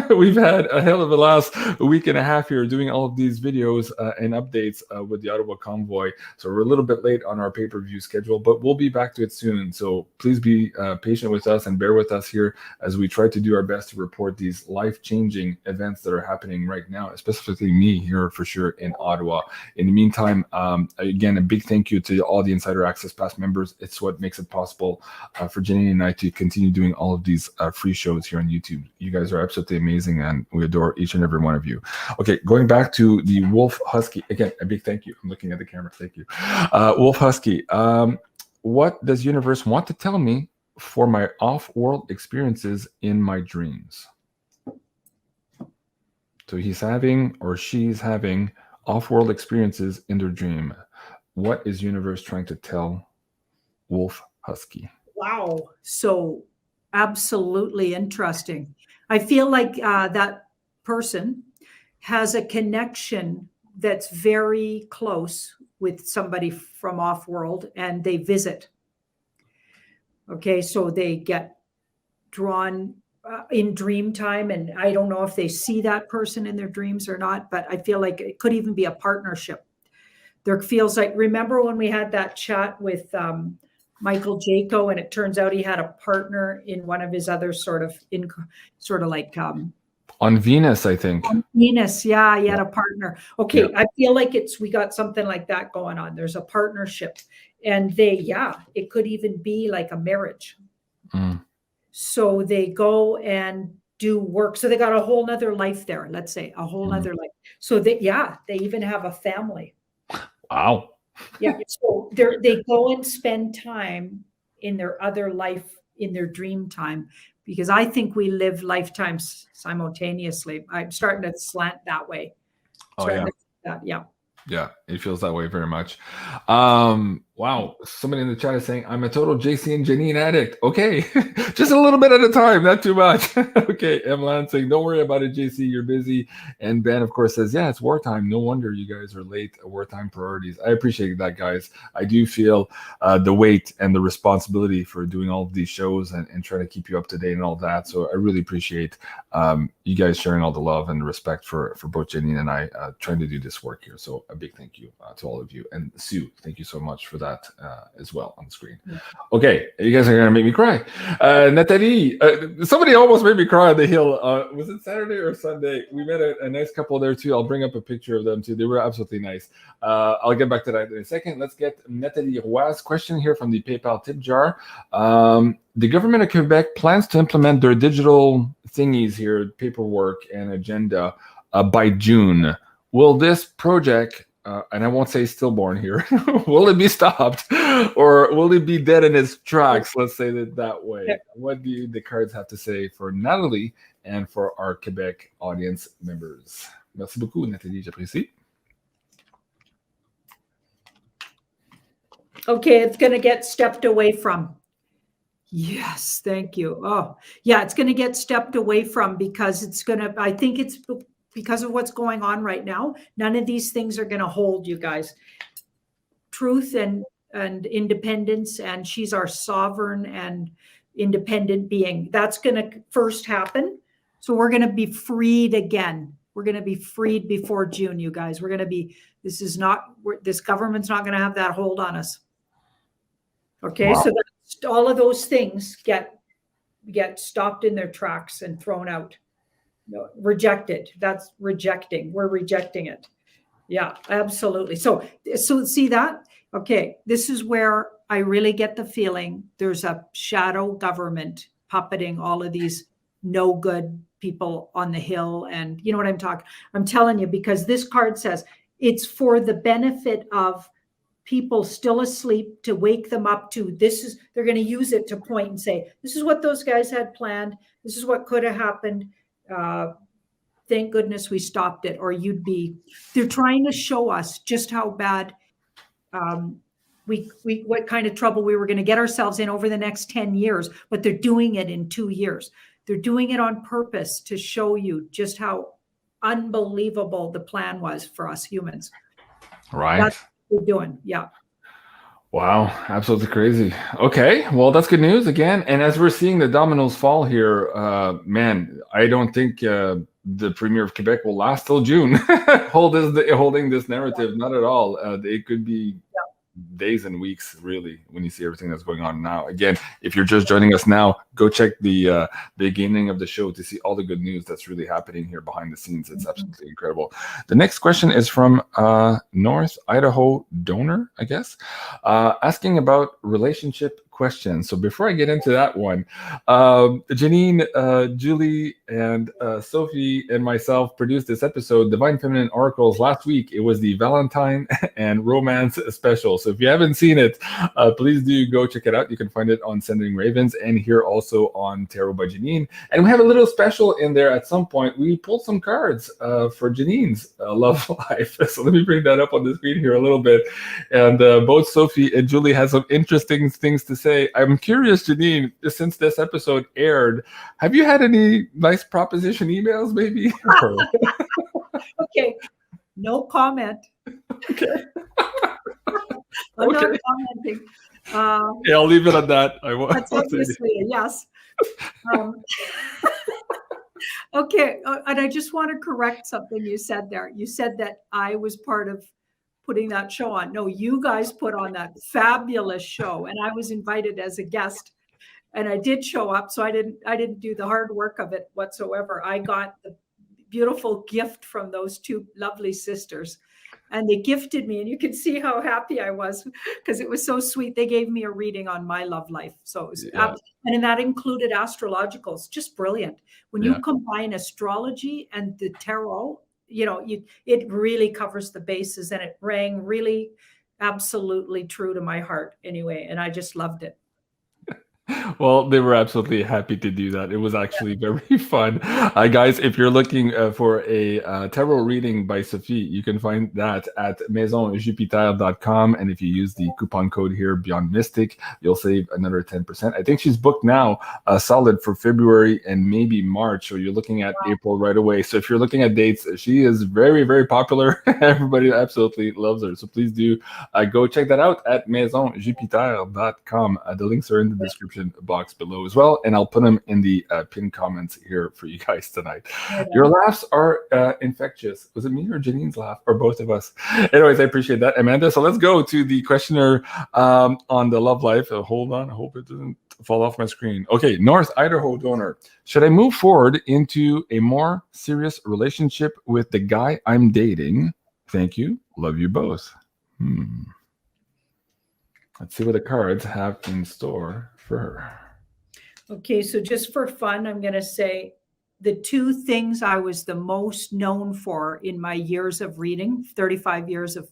We've had a hell of a last week and a half here doing all of these videos and updates with the Ottawa Convoy. So we're a little bit late on our pay-per-view schedule, but we'll be back to it soon. So please be patient with us and bear with us here as we try to do our best to report these life-changing events that are happening right now, specifically me here for sure in Ottawa. In the meantime, again, a big thank you to all the Insider Access Pass members. It's what makes it possible for Janine and I to continue doing all of these free shows here on YouTube. You guys are absolutely amazing, and we adore each and every one of you. Okay, going back to the Wolf Husky, again, a big thank you. I'm looking at the camera. Thank you. Wolf Husky, what does universe want to tell me for my off-world experiences in my dreams? So he's having, or she's having, off-world experiences in their dream. What is universe trying to tell Wolf Husky? Wow. So absolutely interesting. I feel like that person has a connection that's very close with somebody from off-world, and they visit. Okay, so they get drawn in dream time, and I don't know if they see that person in their dreams or not, but I feel like it could even be a partnership. There feels like, remember when we had that chat with Michael Jaco, and it turns out he had a partner in one of his other like on Venus, I think. On Venus, yeah, he had a partner. Okay, yeah. I feel like we got something like that going on. There's a partnership, and it could even be like a marriage. So they go and do work. So they got a whole nother life there, let's say, a whole nother life. So they even have a family. Wow. Yeah. So they go and spend time in their other life, in their dream time, because I think we live lifetimes simultaneously. I'm starting to slant that way. Yeah, it feels that way very much. Wow, somebody in the chat is saying I'm a total JC and Janine addict. Okay, just a little bit at a time, not too much. Okay, M. Land saying don't worry about it, JC, you're busy. And Ben, of course, says yeah, it's wartime. No wonder you guys are late. Wartime priorities. I appreciate that, guys. I do feel the weight and the responsibility for doing all of these shows and trying to keep you up to date and all that. So I really appreciate you guys sharing all the love and respect for both Janine and I trying to do this work here. So a big thank you to all of you. And Sue, thank you so much for that as well on the screen. Okay, you guys are going to make me cry. Nathalie, somebody almost made me cry on the hill. Was it Saturday or Sunday? We met a nice couple there too. I'll bring up a picture of them too. They were absolutely nice. I'll get back to that in a second. Let's get Nathalie Roy's question here from the PayPal tip jar. The government of Quebec plans to implement their digital thingies here, paperwork and agenda by June. Will this project, and I won't say stillborn here, will it be stopped or will it be dead in its tracks? Let's say that way. What do the cards have to say for Nathalie and for our Quebec audience members? Merci beaucoup, Nathalie, j'apprécie. Okay, it's going to get stepped away from. Yes, thank you. Oh, yeah, it's going to get stepped away from because it's going to, I think it's because of what's going on right now. None of these things are going to hold, you guys. Truth and independence, and she's our sovereign and independent being. That's going to first happen. So we're going to be freed again. We're going to be freed before June, you guys. We're going to be, this government's not going to have that hold on us. Okay, wow. So all of those things get stopped in their tracks and thrown out. No, rejected. That's rejecting. We're rejecting it. Yeah, absolutely. So see that? Okay, this is where I really get the feeling there's a shadow government puppeting all of these no good people on the hill. And you know what I'm telling you, because this card says it's for the benefit of people still asleep, to wake them up to this. They're going to use it to point and say, this is what those guys had planned. This is what could have happened. Thank goodness we stopped it, or they're trying to show us just how bad what kind of trouble we were going to get ourselves in over the next 10 years, but they're doing it in 2 years. They're doing it on purpose to show you just how unbelievable the plan was for us humans. Right. That's what we're doing. Yeah. Wow, absolutely crazy. Okay, well, that's good news again. And as we're seeing the dominoes fall here, man, I don't think the Premier of Quebec will last till June holding this narrative. Not at all. It could be days and weeks, really, when you see everything that's going on now. Again, if you're just joining us now, go check the beginning of the show to see all the good news that's really happening here behind the scenes. It's absolutely incredible. The next question is from North Idaho donor, I guess, asking about relationship questions. So before I get into that one, Janine, Julie, and Sophie and myself produced this episode, Divine Feminine Oracles, last week. It was the Valentine and Romance special. So if you haven't seen it, please do go check it out. You can find it on Sending Ravens and here also on Tarot by Janine. And we have a little special in there at some point. We pulled some cards for Janine's love life. So let me bring that up on the screen here a little bit. And both Sophie and Julie has some interesting things to say. I'm curious, Janine, since this episode aired, have you had any nice proposition emails, maybe? Okay, no comment. Okay. I'm not commenting. Yeah, I'll leave it at that. That's obviously a yes. Okay, and I just want to correct something you said there. You said that I was part of putting that show on. No, you guys put on that fabulous show, and I was invited as a guest, and I did show up. So I didn't do the hard work of it whatsoever. I got the beautiful gift from those two lovely sisters, and they gifted me, and you can see how happy I was because it was so sweet. They gave me a reading on my love life. So it was, and that included astrologicals, just brilliant. When you combine astrology and the tarot, it really covers the bases, and it rang really absolutely true to my heart anyway. And I just loved it. Well, they were absolutely happy to do that. It was actually very fun. Guys, if you're looking for a tarot reading by Sophie, you can find that at 𝐓𝐀𝐑𝐄𝐃𝐈𝐍𝐆𝐒.com. And if you use the coupon code here, Beyond Mystic, you'll save another 10%. I think she's booked now solid for February and maybe March. So you're looking at April right away. So if you're looking at dates, she is very, very popular. Everybody absolutely loves her. So please do go check that out at 𝐓𝐀𝐑𝐄𝐃𝐈���𝐶.com. The links are in the description box below as well, and I'll put them in the pinned comments here for you guys tonight. Your laughs are infectious. Was it me or Janine's laugh, or both of us? Anyways, I appreciate that, Amanda. So let's go to the questioner on the love life. Hold on, I hope it doesn't fall off my screen. Okay, North Idaho donor. Should I move forward into a more serious relationship with the guy I'm dating? Thank you. Love you both. Let's see what the cards have in store for her. Okay, so just for fun, I'm going to say the two things I was the most known for in my years of reading, 35 years of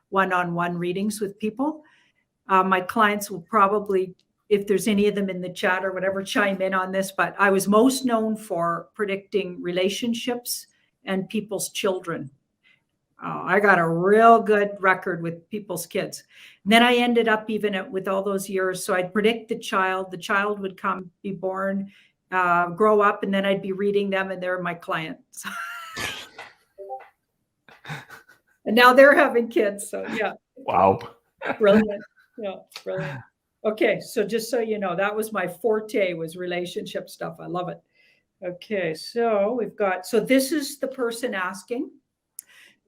one-on-one readings with people. My clients will probably, if there's any of them in the chat or whatever, chime in on this, but I was most known for predicting relationships and people's children. I got a real good record with people's kids. And then I ended up even with all those years. So I'd predict the child would come, be born, grow up, and then I'd be reading them, and they're my clients. And now they're having kids. So yeah. Wow. Brilliant. Yeah, brilliant. Okay, so just so you know, that was my forte, was relationship stuff. I love it. Okay, so we've got, so this is the person asking,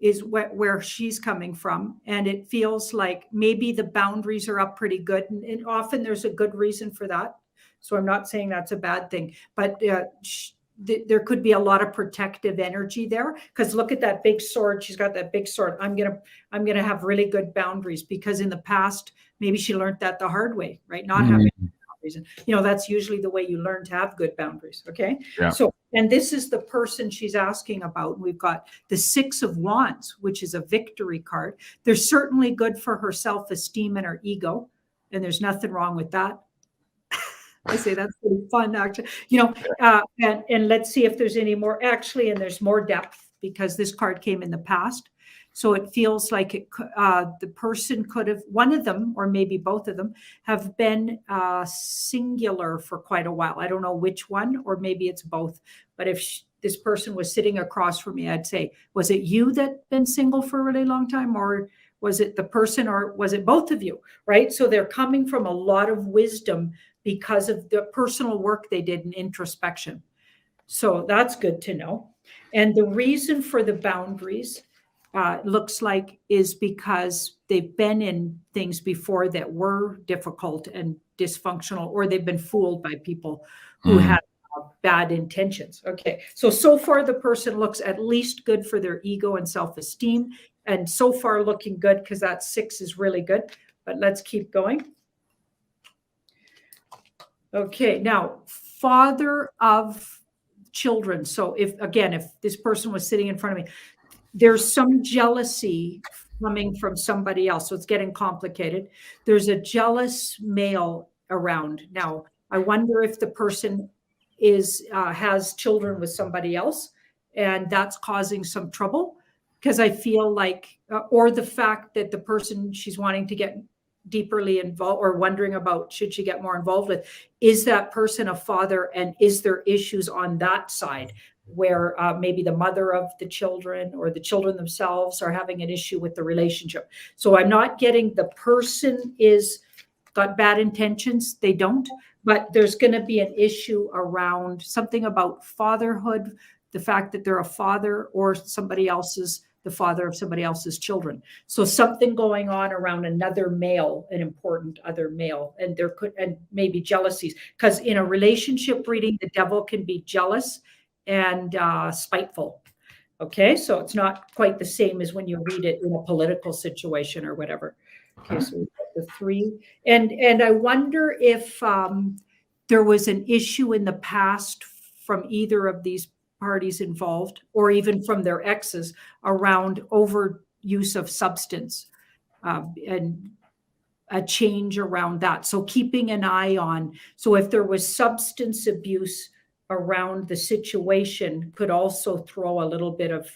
is where she's coming from. And it feels like maybe the boundaries are up pretty good. And often there's a good reason for that. So I'm not saying that's a bad thing, but there could be a lot of protective energy there. Because look at that big sword. She's got that big sword. I'm gonna have really good boundaries, because in the past, maybe she learned that the hard way, right? Not having boundaries. And, that's usually the way you learn to have good boundaries. Okay. Yeah. So, and this is the person she's asking about. We've got the 6 of Wands, which is a victory card. They're certainly good for her self-esteem and her ego. And there's nothing wrong with that. I say that's pretty fun, actually. And let's see if there's any more, actually, and there's more depth, because this card came in the past. So it feels like the person could have, one of them, or maybe both of them, have been singular for quite a while. I don't know which one, or maybe it's both. But if this person was sitting across from me, I'd say, was it you that been single for a really long time, or was it the person, or was it both of you, right? So they're coming from a lot of wisdom because of the personal work they did in introspection. So that's good to know. And the reason for the boundaries, looks like, is because they've been in things before that were difficult and dysfunctional, or they've been fooled by people who had bad intentions. Okay, so far the person looks at least good for their ego and self-esteem, and so far looking good, because that 6 is really good. But let's keep going. Okay, now, father of children. So if this person was sitting in front of me, there's some jealousy coming from somebody else. So it's getting complicated. There's a jealous male around. Now, I wonder if the person has children with somebody else, and that's causing some trouble, because I feel like, or the fact that the person she's wanting to get deeperly involved, or wondering about should she get more involved with, is that person a father, and is there issues on that side where maybe the mother of the children or the children themselves are having an issue with the relationship. So I'm not getting the person is got bad intentions. They don't, but there's going to be an issue around something about fatherhood, the fact that they're a father, or somebody else's, the father of somebody else's children. So something going on around another male, an important other male, and there could, and maybe jealousies, because in a relationship reading, the devil can be jealous and spiteful. Okay, so it's not quite the same as when you read it in a political situation or whatever. Okay, so we've got the 3. And I wonder if there was an issue in the past from either of these parties involved, or even from their exes, around overuse of substance, and a change around that. So keeping an eye on, so if there was substance abuse around the situation, could also throw a little bit of,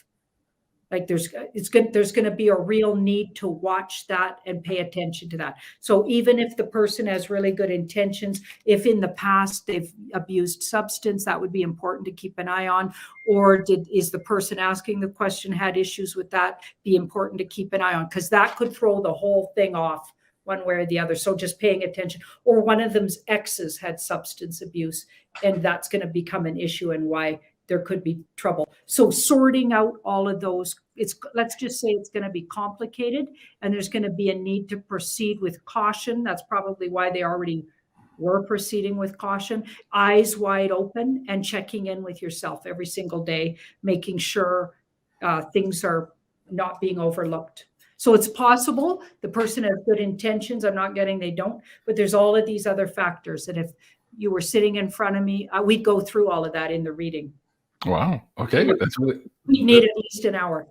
like, there's going to be a real need to watch that and pay attention to that. So even if the person has really good intentions, if in the past they've abused substance, that would be important to keep an eye on. Or is the person asking the question had issues with that? Be important to keep an eye on, because that could throw the whole thing off one way or the other. So just paying attention. Or one of them's exes had substance abuse, and that's going to become an issue, and why there could be trouble. So sorting out all of those, let's just say it's going to be complicated, and there's going to be a need to proceed with caution. That's probably why they already were proceeding with caution, eyes wide open, and checking in with yourself every single day, making sure things are not being overlooked. So it's possible the person has good intentions. I'm not getting they don't, but there's all of these other factors. And if you were sitting in front of me, we'd go through all of that in the reading. Wow. Okay. That's really. We need at least an hour.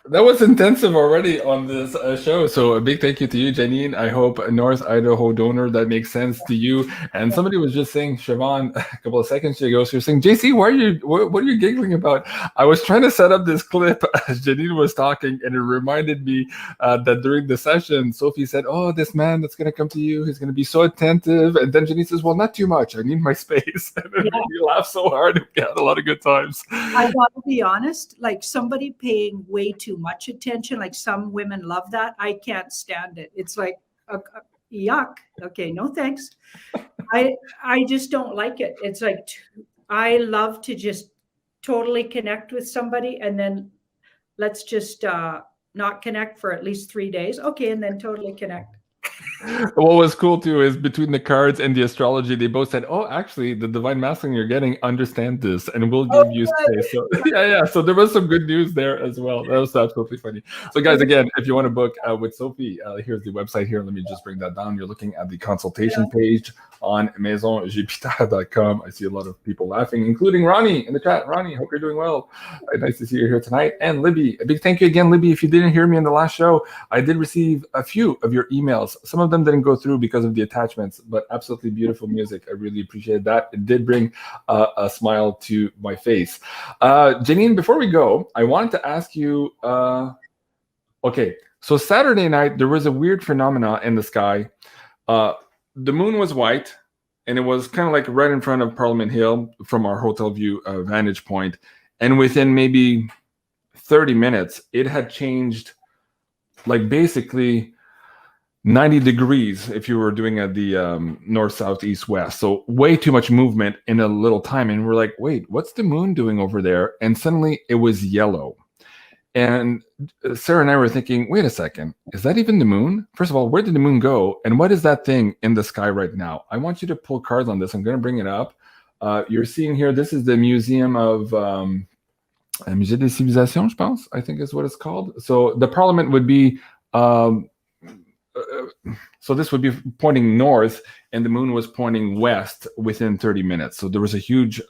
That was intensive already on this show. So a big thank you to you, Janine. I hope North Idaho donor, that makes sense to you. And somebody was just saying, Siobhan, a couple of seconds ago, so you're saying, JC, what are you giggling about? I was trying to set up this clip as Janine was talking, and it reminded me that during the session, Sophie said, oh, this man that's going to come to you, he's going to be so attentive. And then Janine says, well, not too much. I need my space. And then we laughed so hard. We had a lot of good times. I got to be honest, like somebody paying way too much attention, like some women love that. I can't stand it. It's like, yuck. Okay, no thanks. I just don't like it. It's like, I love to just totally connect with somebody, and then let's just not connect for at least 3 days. Okay, and then totally connect. What was cool too is between the cards and the astrology, they both said, oh, actually, the divine masculine you're getting understand this and will give you space. So yeah. So there was some good news there as well. That was absolutely funny. So guys, again, if you want to book with Sophie, here's the website here. Let me just bring that down. You're looking at the consultation page on maisongptard.com. I see a lot of people laughing, including Ronnie in the chat. Ronnie, hope you're doing well. Nice to see you here tonight. And Libby, a big thank you again, Libby. If you didn't hear me in the last show, I did receive a few of your emails. Some of them didn't go through because of the attachments, but absolutely beautiful music. I really appreciate that. It did bring a smile to my face. Janine, before we go, I wanted to ask you, okay, so Saturday night, there was a weird phenomena in the sky. The moon was white, and it was kind of like right in front of Parliament Hill from our hotel view vantage point. And within maybe 30 minutes, it had changed, like basically 90 degrees if you were doing at the north, south, east, west. So way too much movement in a little time. And we're like, wait, what's the moon doing over there? And suddenly it was yellow. And Sarah and I were thinking, wait a second, is that even the moon? First of all, where did the moon go? And what is that thing in the sky right now? I want you to pull cards on this. I'm going to bring it up. You're seeing here, this is the Museum of Musée des Civilisations, je pense, I think is what it's called. So the Parliament would be so this would be pointing north, and the moon was pointing west within 30 minutes. So there was a huge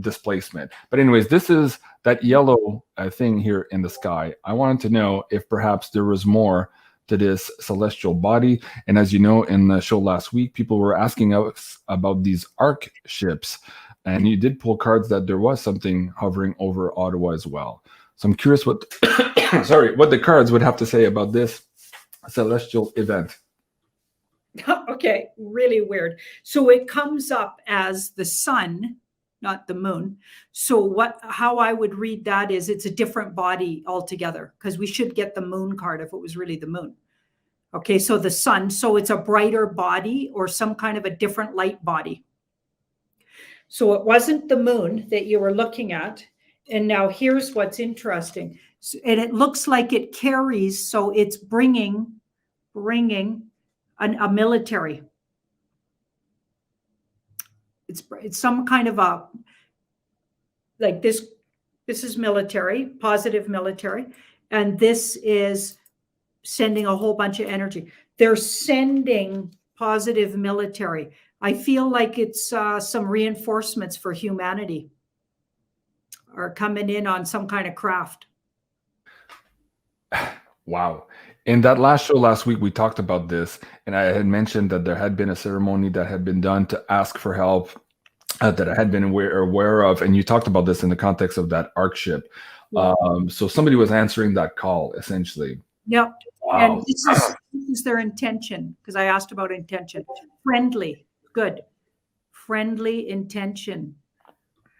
displacement. But anyways, this is that yellow thing here in the sky. I wanted to know if perhaps there was more to this celestial body. And as you know, in the show last week, people were asking us about these arc ships. And you did pull cards that there was something hovering over Ottawa as well. So I'm curious what, what the cards would have to say about this celestial event. Okay, really weird. So it comes up as the sun, not the moon. So how I would read that is it's a different body altogether, because we should get the moon card if it was really the moon. Okay, so the sun, so it's a brighter body or some kind of a different light body. So it wasn't the moon that you were looking at. And now here's what's interesting. And it looks like it carries, so it's bringing a military. It's some kind of a, like this This is military, positive military. And this is sending a whole bunch of energy. They're sending positive military. I feel like it's some reinforcements for humanity are coming in on some kind of craft. Wow. In that last show last week, we talked about this, and I had mentioned that there had been a ceremony that had been done to ask for help that I had been aware of, and you talked about this in the context of that ARC ship. Yeah. So somebody was answering that call, essentially. Yep. Wow. And this is their intention, because I asked about intention. Friendly, good. Friendly intention.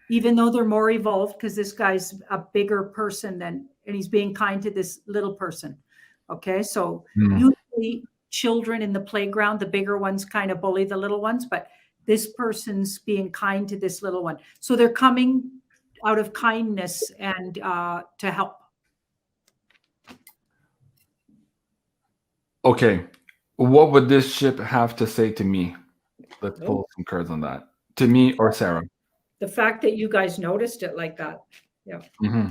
Even though they're more evolved, because this guy's a bigger person and he's being kind to this little person. Okay, so usually children in the playground, the bigger ones kind of bully the little ones, but this person's being kind to this little one. So they're coming out of kindness and to help. Okay, what would this ship have to say to me? Let's pull some cards on that. To me or Sarah? The fact that you guys noticed it like that. Yeah. Mm-hmm.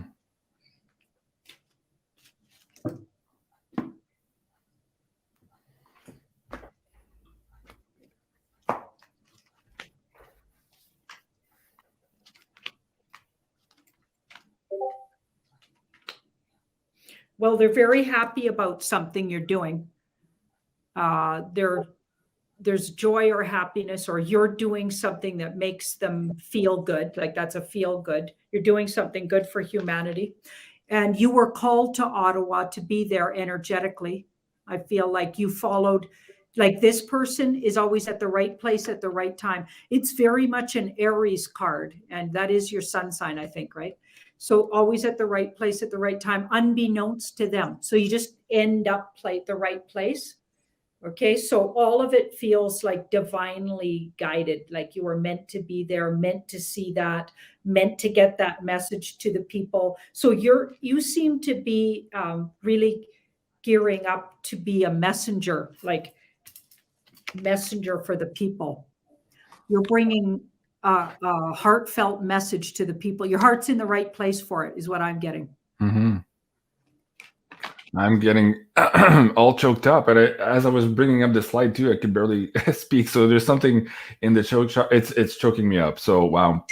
Well, they're very happy about something you're doing. There's joy or happiness, or you're doing something that makes them feel good. Like that's a feel good. You're doing something good for humanity. And you were called to Ottawa to be there energetically. I feel like you followed, like this person is always at the right place at the right time. It's very much an Aries card. And that is your sun sign, I think, right? So always at the right place at the right time, unbeknownst to them. So you just end up at the right place. Okay, so all of it feels like divinely guided, like you were meant to be there, meant to see that, meant to get that message to the people. So you seem to be really gearing up to be a messenger, like messenger for the people. You're bringing a heartfelt message to the people. Your heart's in the right place for it, is what I'm getting. Mm-hmm. I'm getting all choked up, and as I was bringing up the slide too, I could barely speak. So there's something in the choke. It's choking me up. So wow,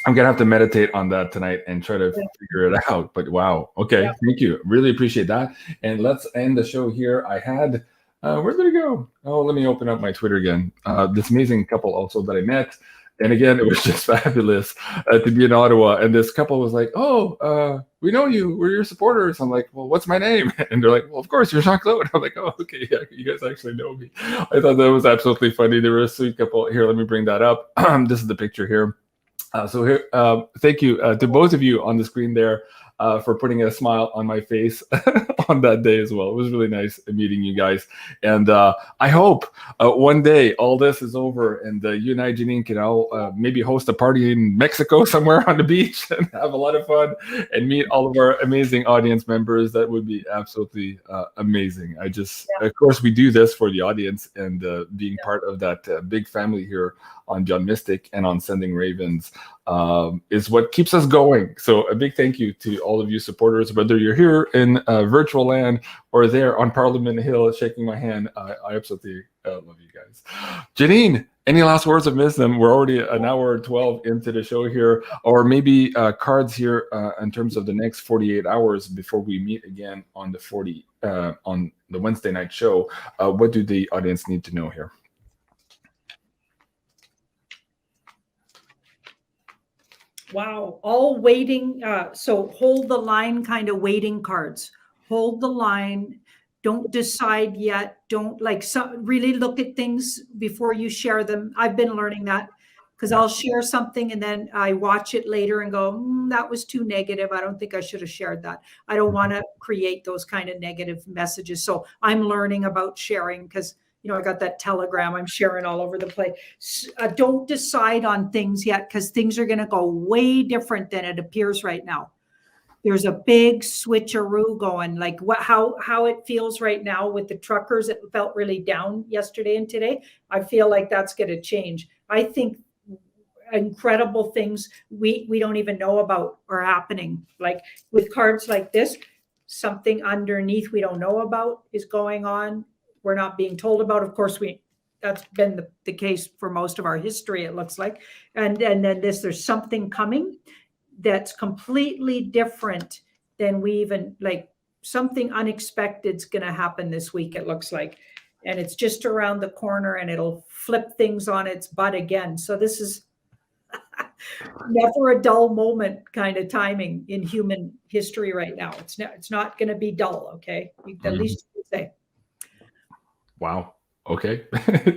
I'm gonna have to meditate on that tonight and try to figure it out. But wow, okay, thank you, really appreciate that. And let's end the show here. I had where did it go? Oh, let me open up my Twitter again. This amazing couple also that I met. And again, it was just fabulous to be in Ottawa. And this couple was like, "Oh, we know you. We're your supporters." I'm like, "Well, what's my name?" And they're like, "Well, of course, you're Jean-Claude." I'm like, "Oh, okay, yeah, you guys actually know me." I thought that was absolutely funny. They were a sweet couple. Here, let me bring that up. This is the picture here. So here, thank you to both of you on the screen there for putting a smile on my face on that day as well. It was really nice meeting you guys. And I hope one day all this is over and you and I, Janine, can all maybe host a party in Mexico somewhere on the beach and have a lot of fun and meet all of our amazing audience members. That would be absolutely amazing. Of course, we do this for the audience and being part of that big family here on Beyond Mystic and on Sending Ravens is what keeps us going. So a big thank you to all of you supporters, whether you're here in virtual land or there on Parliament Hill shaking my hand. I absolutely love you guys. Janine, any last words of wisdom? We're already an hour 12 into the show here, or maybe cards here in terms of the next 48 hours before we meet again on the Wednesday night show. What do the audience need to know here? Wow, all waiting. So hold the line kind of waiting cards. Hold the line. Don't decide yet. Don't really look at things before you share them. I've been learning that because I'll share something and then I watch it later and go, that was too negative. I don't think I should have shared that. I don't want to create those kind of negative messages. So I'm learning about sharing because I got that telegram I'm sharing all over the place. Don't decide on things yet because things are going to go way different than it appears right now. There's a big switcheroo going, like how it feels right now with the truckers. It felt really down yesterday and today. I feel like that's going to change. I think incredible things we don't even know about are happening. Like with cards like this, something underneath we don't know about is going on. We're not being told about. Of course, that's been the case for most of our history, it looks like. And then there's something coming that's completely different than we even, like, something unexpected is going to happen this week, it looks like. And it's just around the corner, and it'll flip things on its butt again. So this is never a dull moment kind of timing in human history right now. It's not going to be dull, okay? The least you can say. Wow. Okay.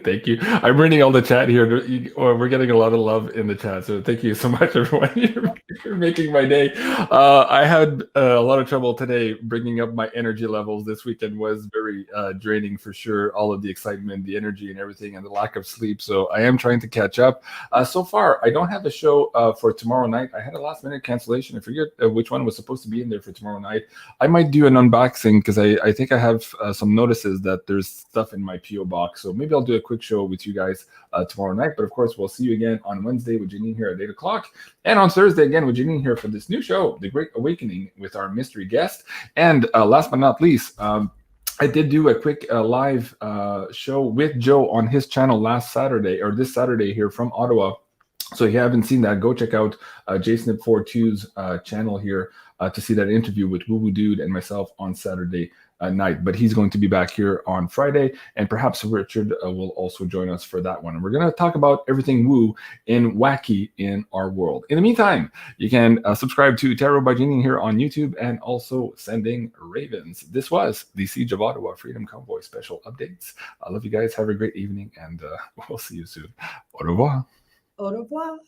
Thank you. I'm reading all the chat here. We're getting a lot of love in the chat. So thank you so much, everyone. You're making my day. I had a lot of trouble today bringing up my energy levels. This weekend was very draining for sure. All of the excitement, the energy and everything, and the lack of sleep. So I am trying to catch up. So far, I don't have a show for tomorrow night. I had a last minute cancellation. I forget which one was supposed to be in there for tomorrow night. I might do an unboxing because I think I have some notices that there's stuff in my PO box. So maybe I'll do a quick show with you guys tomorrow night. But of course, we'll see you again on Wednesday with Janine here at 8 o'clock. And on Thursday again with Janine here for this new show, The Great Awakening, with our mystery guest. And last but not least, I did do a quick live show with Joe on his channel last Saturday, or this Saturday here from Ottawa. So if you haven't seen that, go check out 𝐓𝐀𝐑𝐎𝐓 channel here to see that interview with Woo Woo Dude and myself on Saturday night. But he's going to be back here on Friday, and perhaps Richard will also join us for that one. And we're going to talk about everything woo and wacky in our world. In the meantime, you can subscribe to Tarot by Janine here on YouTube, and also Sending Ravens. This was the Siege of Ottawa Freedom Convoy special updates. I love you guys. Have a great evening, and we'll see you soon. Au revoir. Au revoir.